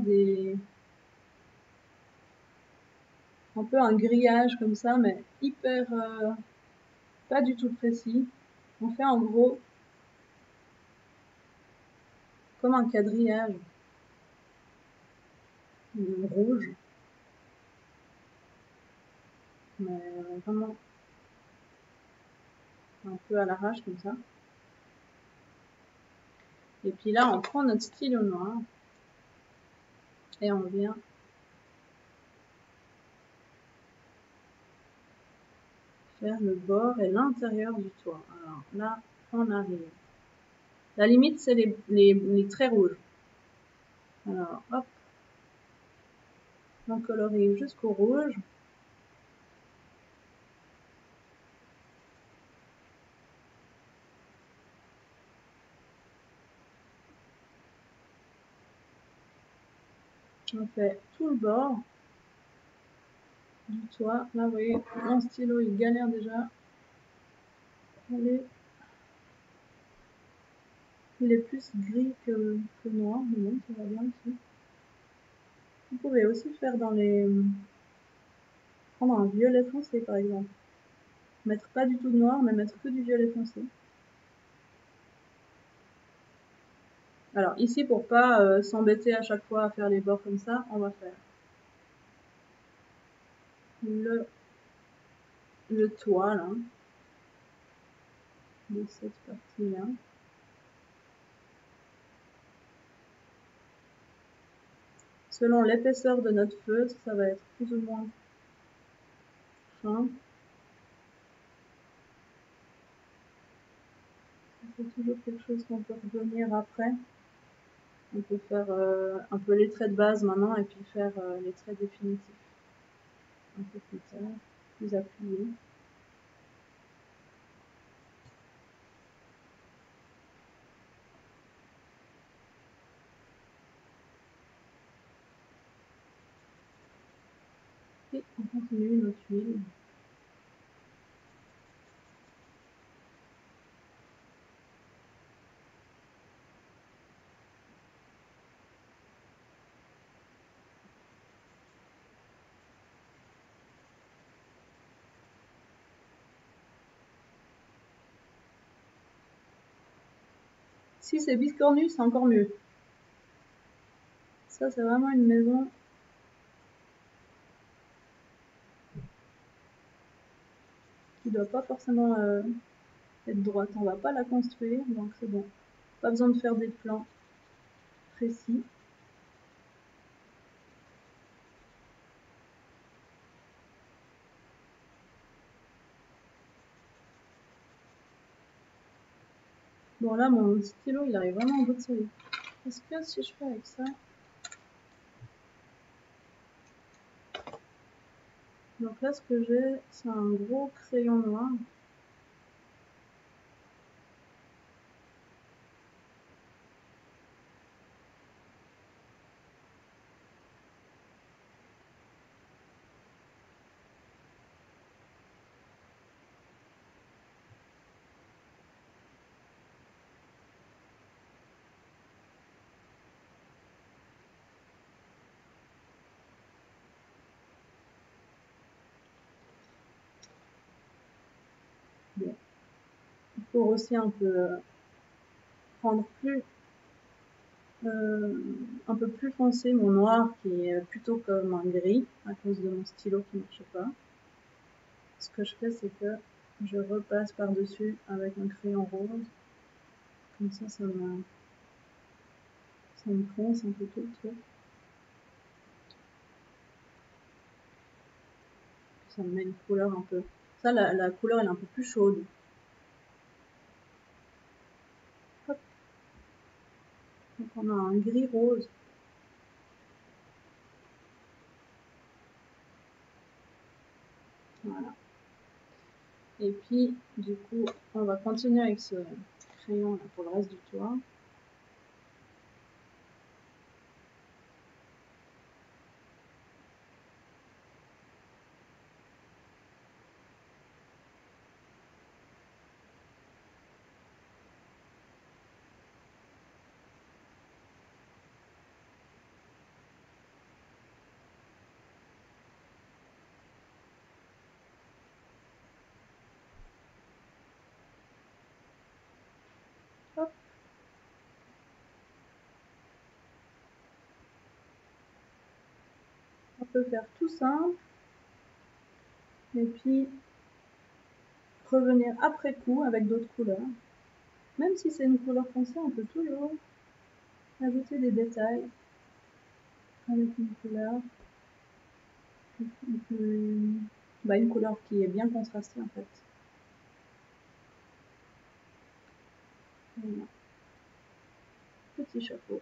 un peu un grillage comme ça, mais hyper pas du tout précis. On fait en gros comme un quadrillage rouge, mais vraiment un peu à l'arrache comme ça. Et puis là on prend notre stylo noir Et on vient faire le bord et l'intérieur du toit. Alors là, on arrive. La limite, c'est les traits rouges. Alors, hop. On colorie jusqu'au rouge. On fait tout le bord du toit. Là, vous voyez, mon stylo, il galère déjà. Allez. Il est plus gris que noir, mais bon, ça va bien aussi. Vous pouvez aussi faire dans les... prendre un violet foncé, par exemple. Mettre pas du tout de noir, mais mettre que du violet foncé. Alors ici, pour pas s'embêter à chaque fois à faire les bords comme ça, on va faire le toit, là, de cette partie-là. Selon l'épaisseur de notre feutre, ça va être plus ou moins fin. C'est toujours quelque chose qu'on peut revenir après. On peut faire un peu les traits de base maintenant et puis faire les traits définitifs un peu plus tard, plus appuyés. Et on continue notre huile. Si c'est biscornu, c'est encore mieux. Ça, c'est vraiment une maison qui doit pas forcément être droite. On va pas la construire, donc c'est bon. Pas besoin de faire des plans précis. Bon, là, mon stylo, il arrive vraiment en bout de série. Est-ce que si je fais avec ça... Donc là, ce que j'ai, c'est un gros crayon noir. Bon. Pour aussi un peu prendre un peu plus foncé mon noir qui est plutôt comme un gris à cause de mon stylo qui ne marche pas. Ce que je fais, c'est que je repasse par-dessus avec un crayon rose. Comme ça me fonce un peu tout le truc. Ça me met une couleur un peu... Ça, la couleur, elle est un peu plus chaude. Hop. Donc on a un gris rose. Voilà. Et puis, du coup, on va continuer avec ce crayon là pour le reste du toit. Hop. On peut faire tout simple. Et puis, revenir après coup avec d'autres couleurs. Même si c'est une couleur foncée, on peut toujours ajouter des détails. avec une couleur, une couleur qui est bien contrastée en fait. Voilà. Petit chapeau.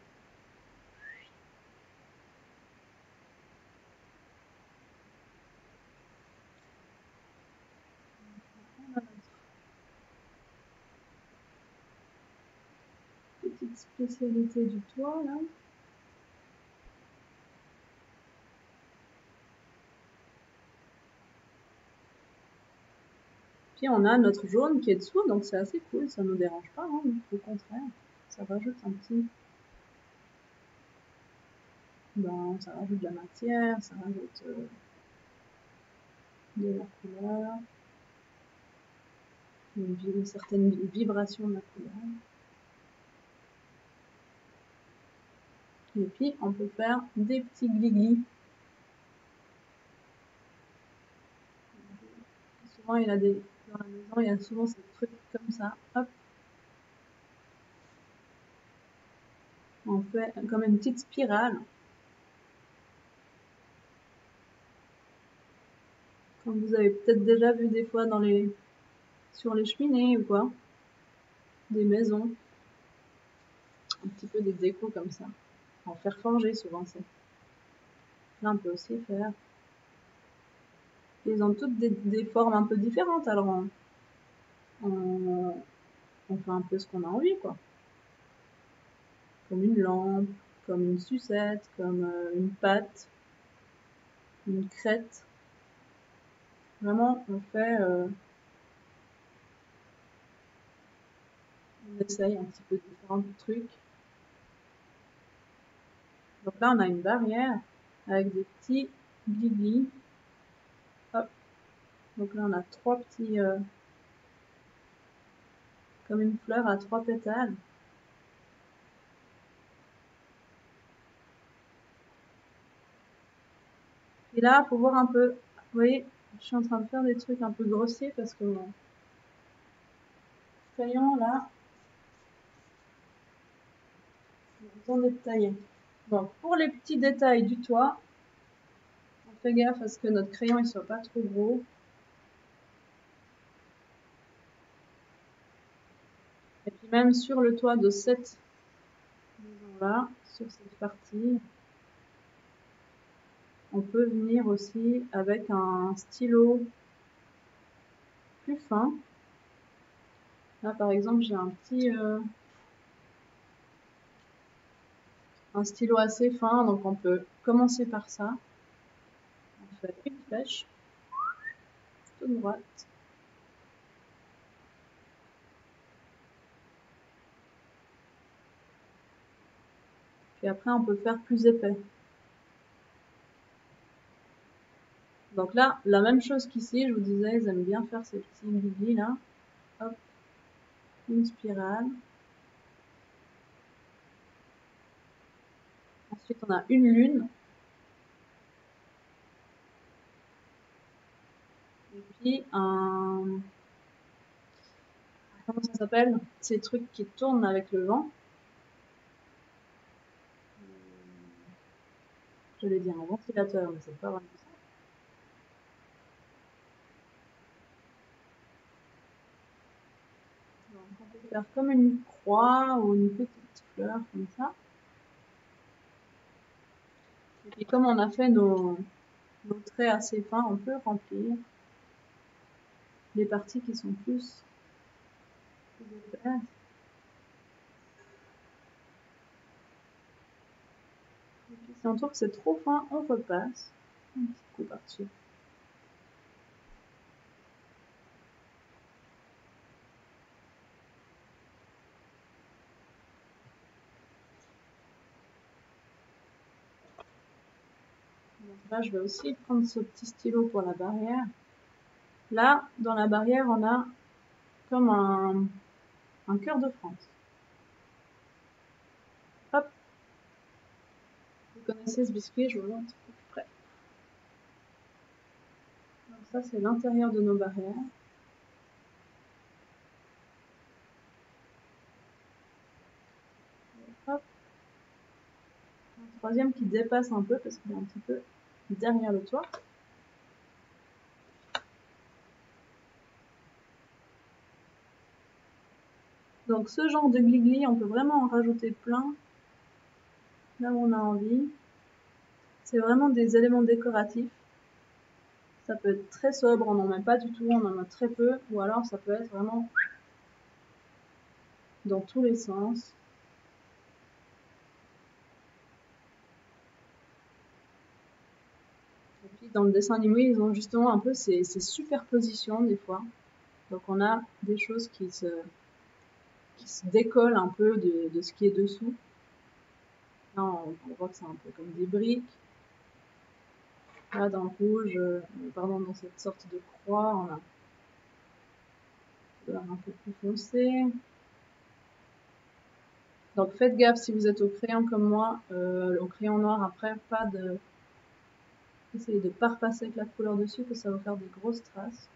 Petite spécialité du toit là. Puis on a notre jaune qui est dessous, donc c'est assez cool, ça ne nous dérange pas, hein, au contraire, ça rajoute un petit... Ben, ça rajoute de la matière, ça rajoute de la couleur, une certaine vibration de la couleur. Et puis on peut faire des petits glis-glis. Souvent il y a dans la maison, il y a souvent ces trucs comme ça, hop. On fait comme une petite spirale. Comme vous avez peut-être déjà vu des fois sur les cheminées ou quoi, des maisons. Un petit peu des décos comme ça. En fer forgé souvent c'est. Là on peut aussi faire. Ils ont toutes des formes un peu différentes, alors on fait un peu ce qu'on a envie quoi. Comme une lampe, comme une sucette, comme une pâte, une crête. Vraiment on fait... on essaye un petit peu différents trucs. Donc là on a une barrière avec des petits glis-glis. Hop. Donc là on a trois petits... comme une fleur à 3 pétales. Et là, faut voir un peu, vous voyez, je suis en train de faire des trucs un peu grossiers parce que mon crayon là, j'ai besoin d'être taillé. Donc pour les petits détails du toit, on fait gaffe à ce que notre crayon il soit pas trop gros. Et puis même sur le toit de cette maison là, sur cette partie, on peut venir aussi avec un stylo plus fin. Là par exemple j'ai un stylo assez fin, donc on peut commencer par ça. On fait une flèche toute droite. Puis après on peut faire plus épais. Donc là, la même chose qu'ici, je vous disais, ils aiment bien faire ces petits glis là. Hop, une spirale. Ensuite, on a une lune. Et puis un... Comment ça s'appelle? Ces trucs qui tournent avec le vent. J'allais dire un ventilateur, mais c'est pas vraiment ça. Donc on peut faire comme une croix ou une petite fleur comme ça. Et puis comme on a fait nos traits assez fins, on peut remplir les parties qui sont plus épaisses. Et puis si on trouve que c'est trop fin, on repasse un petit coup par-dessus. Donc là, je vais aussi prendre ce petit stylo pour la barrière. Là, dans la barrière, on a comme un cœur de France. Hop. Vous connaissez ce biscuit, je vous montre plus près. Donc ça, c'est l'intérieur de nos barrières. Hop. Un troisième qui dépasse un peu parce qu'il est un petit peu derrière le toit. Donc ce genre de glis-glis, on peut vraiment en rajouter plein là où on a envie. C'est vraiment des éléments décoratifs. Ça peut être très sobre, on n'en met pas du tout, on en met très peu, ou alors ça peut être vraiment dans tous les sens. Et puis dans le dessin animé, ils ont justement un peu ces superpositions des fois. Donc on a des choses qui se décollent un peu de ce qui est dessous. Là, on voit que c'est un peu comme des briques. Là, dans le rouge, dans cette sorte de croix, on a une couleur un peu plus foncée. Donc faites gaffe si vous êtes au crayon comme moi, au crayon noir après, essayez de ne pas repasser avec la couleur dessus parce que ça va faire des grosses traces.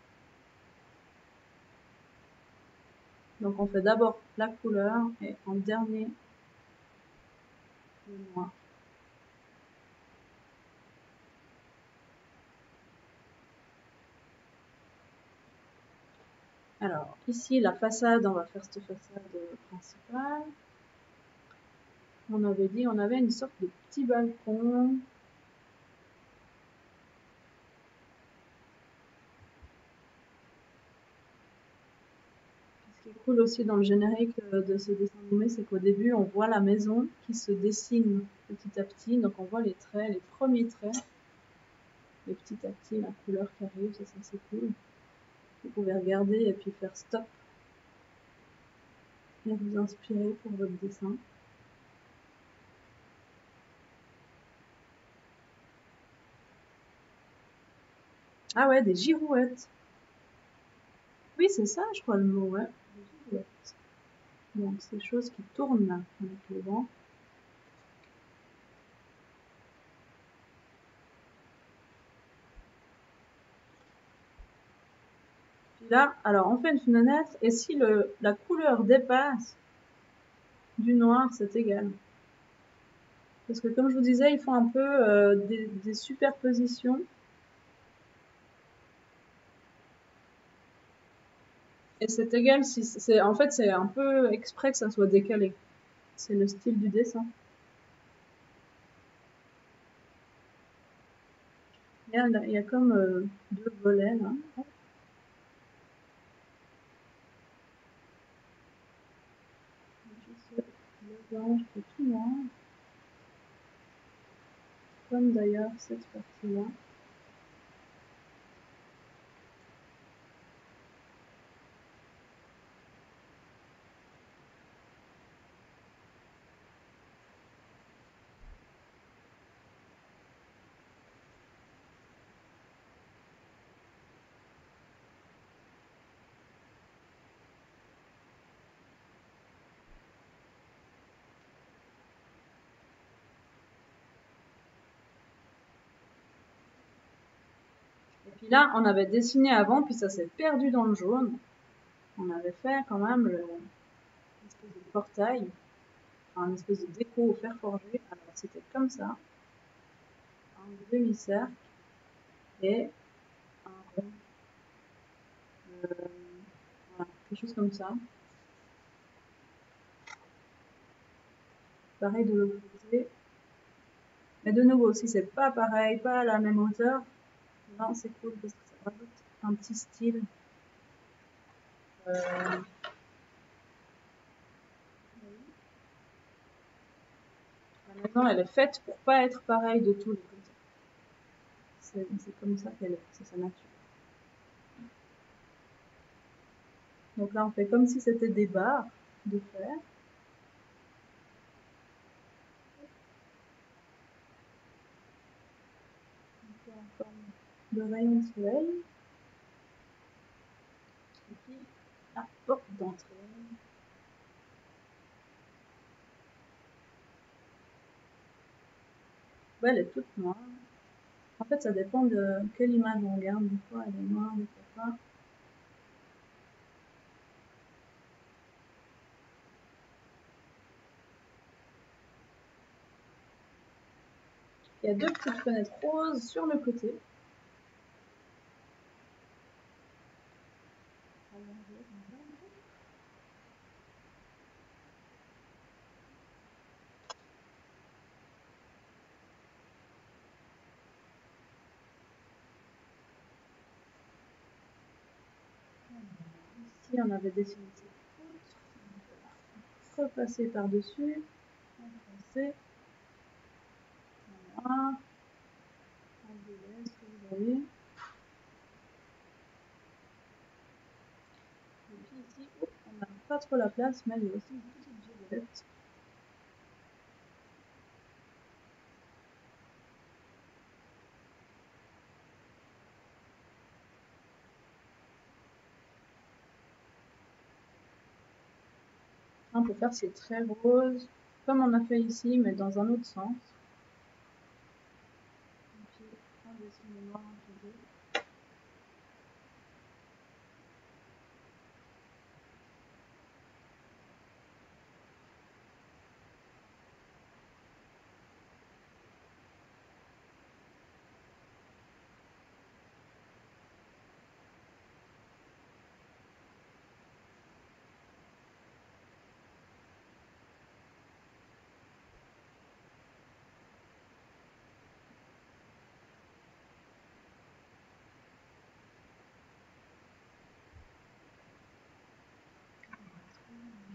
Donc on fait d'abord la couleur et en dernier le noir. Alors ici la façade, on va faire cette façade principale. On avait dit on avait une sorte de petit balcon. Ce qui est cool aussi dans le générique de ce dessin animé, c'est qu'au début on voit la maison qui se dessine petit à petit. Donc on voit les traits, les premiers traits. Et petit à petit la couleur qui arrive, ça c'est cool. Vous pouvez regarder et puis faire stop et vous inspirer pour votre dessin. Ah ouais, des girouettes. Oui, c'est ça, je crois le mot, ouais. Des girouettes. Donc ces choses qui tournent là, avec le vent. Puis là, alors on fait une fenêtre et si la couleur dépasse du noir, c'est égal. Parce que comme je vous disais, ils font un peu des superpositions. Et c'est égal si c'est. En fait, c'est un peu exprès que ça soit décalé. C'est le style du dessin. Il y a comme deux volets là. Le blanc qui est tout noir. Comme d'ailleurs cette partie-là. Et puis là, on avait dessiné avant, puis ça s'est perdu dans le jaune. On avait fait quand même l'espèce de portail, enfin, une espèce de déco au fer forgé. Alors c'était comme ça, un demi-cercle et un rond. Voilà, quelque chose comme ça. Pareil de l'autre côté. Mais de nouveau, si c'est pas pareil, pas à la même hauteur, non, c'est cool parce que ça rajoute un petit style. La maison, elle est faite pour pas être pareille de tous les côtés. C'est comme ça qu'elle est, c'est sa nature. Donc là, on fait comme si c'était des barres de fer. En forme de rayon de soleil. Et puis la porte d'entrée. Ouais, elle est toute noire. En fait, ça dépend de quelle image on regarde. Des fois, elle est noire, des fois pas. Il y a deux petites fenêtres roses sur le côté. Ici, on avait dessiné cette poutre. Repasser par-dessus. Enfoncer. Voilà. Enlever ce que vous avez. Et puis ici, on n'a pas trop la place, mais il y a aussi une petite violette. On peut faire ces traits roses, comme on a fait ici, mais dans un autre sens. Et puis, on dessine le noir un peu.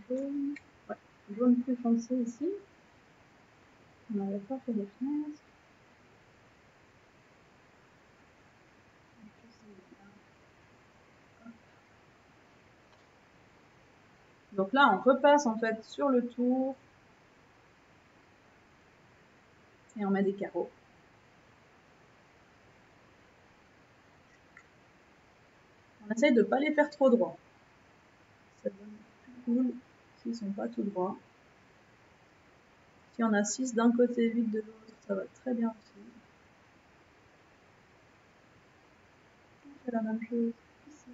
Jaune. Ouais, jaune plus foncé ici. On n'avait pas fait les fenêtres. Donc là, on repasse en fait sur le tour et on met des carreaux. On essaye de ne pas les faire trop droits. Ça donne plus cool s'ils ne sont pas tout droits. Si on a 6 d'un côté, 8 de l'autre, ça va très bien aussi. On fait la même chose ici.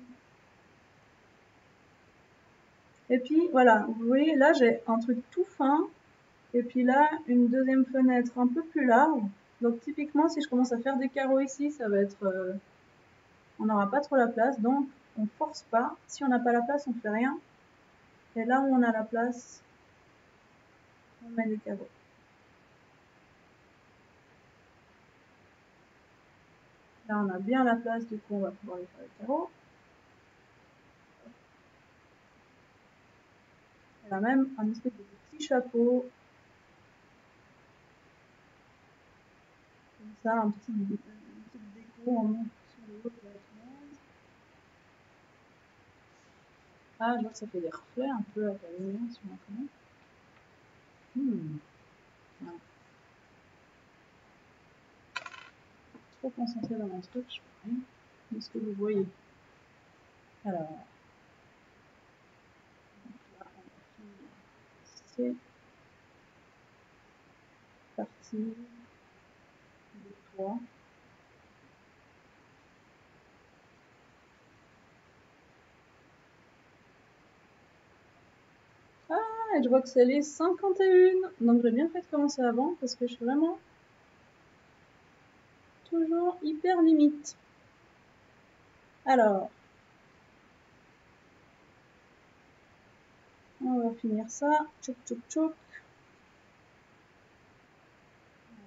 Et puis voilà, vous voyez là j'ai un truc tout fin. Et puis là, une deuxième fenêtre un peu plus large. Donc typiquement, si je commence à faire des carreaux ici, ça va être... on n'aura pas trop la place, donc on force pas. Si on n'a pas la place, on ne fait rien. Et là où on a la place, on met des carreaux. Là, on a bien la place, du coup, on va pouvoir les faire les carreaux. Et là même, un espèce de petit chapeau. Comme ça, une petite déco en monte sur le haut de la fenêtre. Ah, je vois que ça fait des reflets un peu avec la lumière sur la fenêtre. Ouais. Trop concentré dans mon truc, je vois rien de ce que vous voyez. Alors, là, on a fini ces parties du toit. Ah, et je vois que c'est les 51. Donc j'ai bien fait de commencer avant parce que je suis vraiment toujours hyper limite. Alors, on va finir ça. Tchouk tchouk tchouk.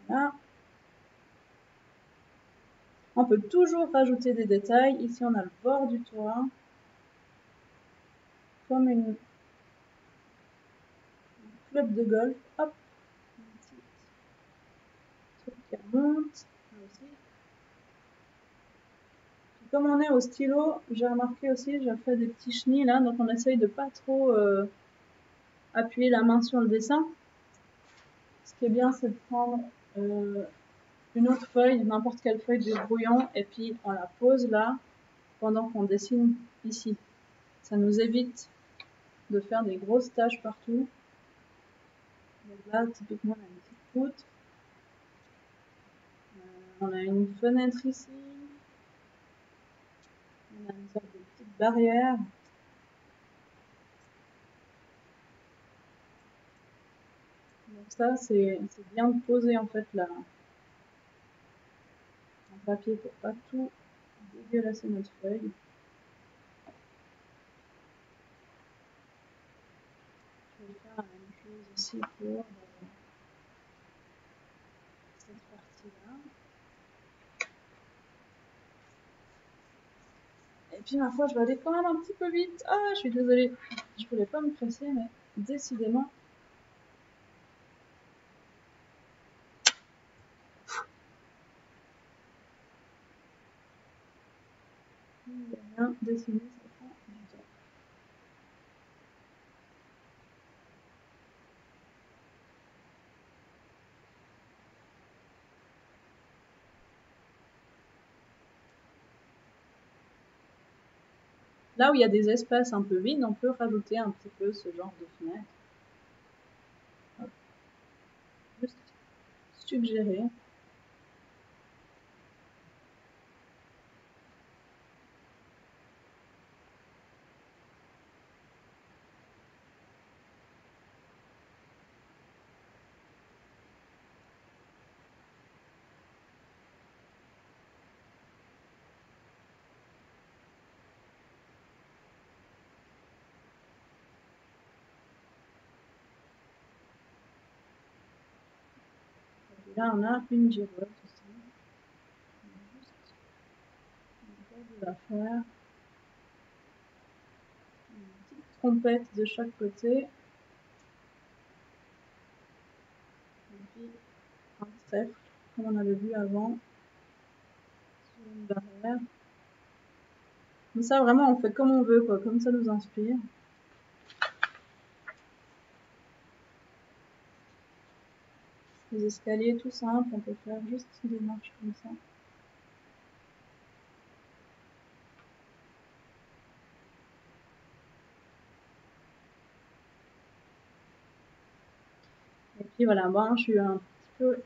Voilà. On peut toujours rajouter des détails. Ici, on a le bord du toit. Comme un club de golf. Hop. Un petit truc qui remonte. Là aussi. Comme on est au stylo, j'ai remarqué aussi, j'ai fait des petits chenilles là. Donc on essaye de pas trop appuyer la main sur le dessin. Ce qui est bien, c'est de prendre une autre feuille, n'importe quelle feuille de brouillon, et puis on la pose là pendant qu'on dessine ici. Ça nous évite de faire des grosses taches partout. Donc là, typiquement, on a une petite poutre. On a une fenêtre ici. On a une sorte de petite barrière. Donc ça, c'est bien de poser en fait là. papier pour pas tout dégueulasser notre feuille. Je vais faire la même chose ici pour cette partie-là. Et puis ma foi, je vais aller quand même un petit peu vite. Ah, je suis désolée. Je voulais pas me presser, mais décidément. Rien dessiner, ça prend du temps. Là où il y a des espaces un peu vides, on peut rajouter un petit peu ce genre de fenêtre. Hop. Juste suggérer. Et là, on a une girouette aussi. On va faire une petite trompette de chaque côté. Et puis un trèfle, comme on avait vu avant, sur une barrière. Mais ça, vraiment, on fait comme on veut, quoi, comme ça nous inspire. Les escaliers tout simples, on peut faire juste des marches comme ça. Et puis voilà, bon, je suis un petit peu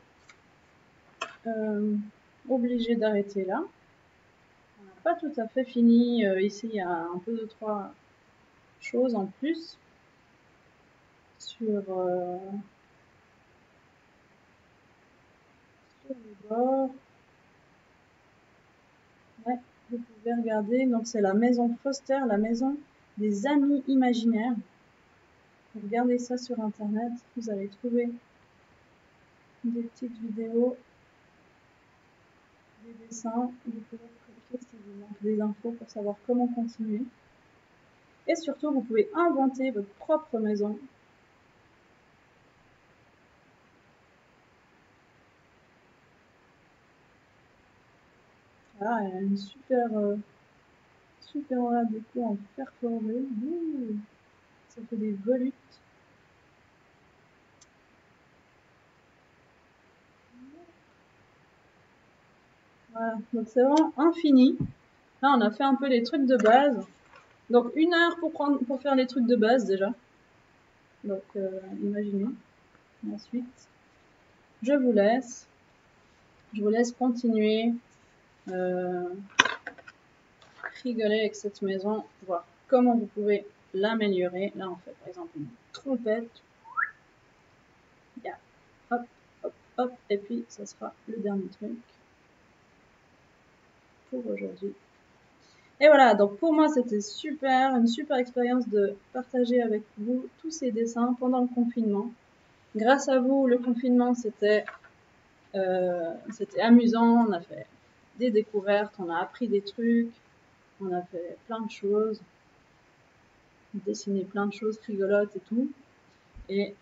obligée d'arrêter là. On n'a pas tout à fait fini. Ici, il y a un peu de 3 choses en plus sur le bord. Ouais, vous pouvez regarder. Donc, c'est la maison Foster, la maison des amis imaginaires. Regardez ça sur internet, vous allez trouver des petites vidéos, des dessins, vous pouvez cliquer si vous manquez des infos pour savoir comment continuer. Et surtout, vous pouvez inventer votre propre maison. Voilà, elle a une super déco en fer formé. Ça fait des volutes. Voilà, donc c'est vraiment infini. Là, on a fait un peu les trucs de base. Donc 1 heure pour faire les trucs de base déjà. Donc imaginez. Ensuite, je vous laisse continuer, rigoler avec cette maison, voir comment vous pouvez l'améliorer. Là, on fait par exemple une trompette. Yeah. Hop, hop, hop, et puis ça sera le dernier truc pour aujourd'hui. Et voilà, donc pour moi c'était super, une super expérience de partager avec vous tous ces dessins pendant le confinement. Grâce à vous, le confinement c'était amusant, on a fait des découvertes, on a appris des trucs, on a fait plein de choses, dessiné plein de choses rigolotes et tout. Et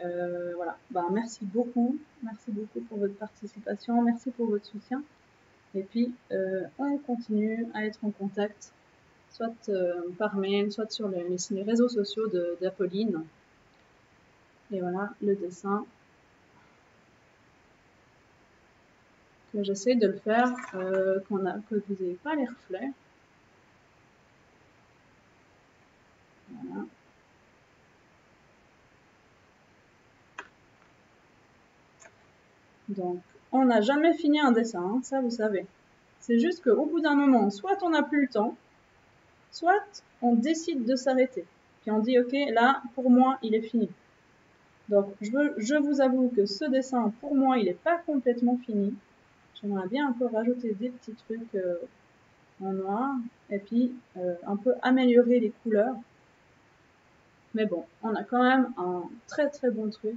voilà, ben, merci beaucoup pour votre participation, merci pour votre soutien. Et puis on continue à être en contact, soit par mail, soit sur les réseaux sociaux d'Apolline. Et voilà le dessin que j'essaie de le faire, que vous n'ayez pas les reflets. Voilà. Donc, on n'a jamais fini un dessin, hein, ça vous savez. C'est juste qu'au bout d'un moment, soit on n'a plus le temps, soit on décide de s'arrêter. Puis on dit, ok, là, pour moi, il est fini. Donc, je vous avoue que ce dessin, pour moi, il n'est pas complètement fini. J'aimerais bien un peu rajouter des petits trucs en noir et puis un peu améliorer les couleurs. Mais bon, on a quand même un très très bon truc,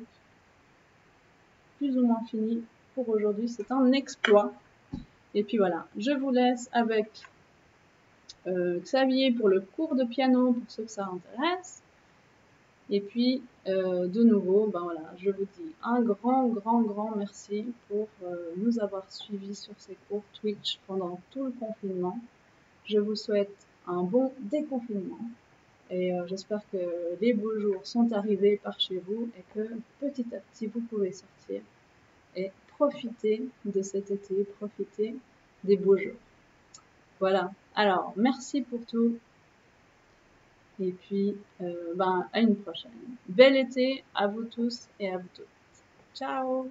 plus ou moins fini pour aujourd'hui. C'est un exploit. Et puis voilà, je vous laisse avec Xavier pour le cours de piano pour ceux que ça intéresse. Et puis, de nouveau, ben voilà, je vous dis un grand merci pour nous avoir suivis sur ces cours Twitch pendant tout le confinement. Je vous souhaite un bon déconfinement et j'espère que les beaux jours sont arrivés par chez vous et que petit à petit vous pouvez sortir et profiter de cet été, profiter des beaux jours. Voilà, alors merci pour tout. Et puis, à une prochaine. Bel été à vous tous et à vous toutes. Ciao!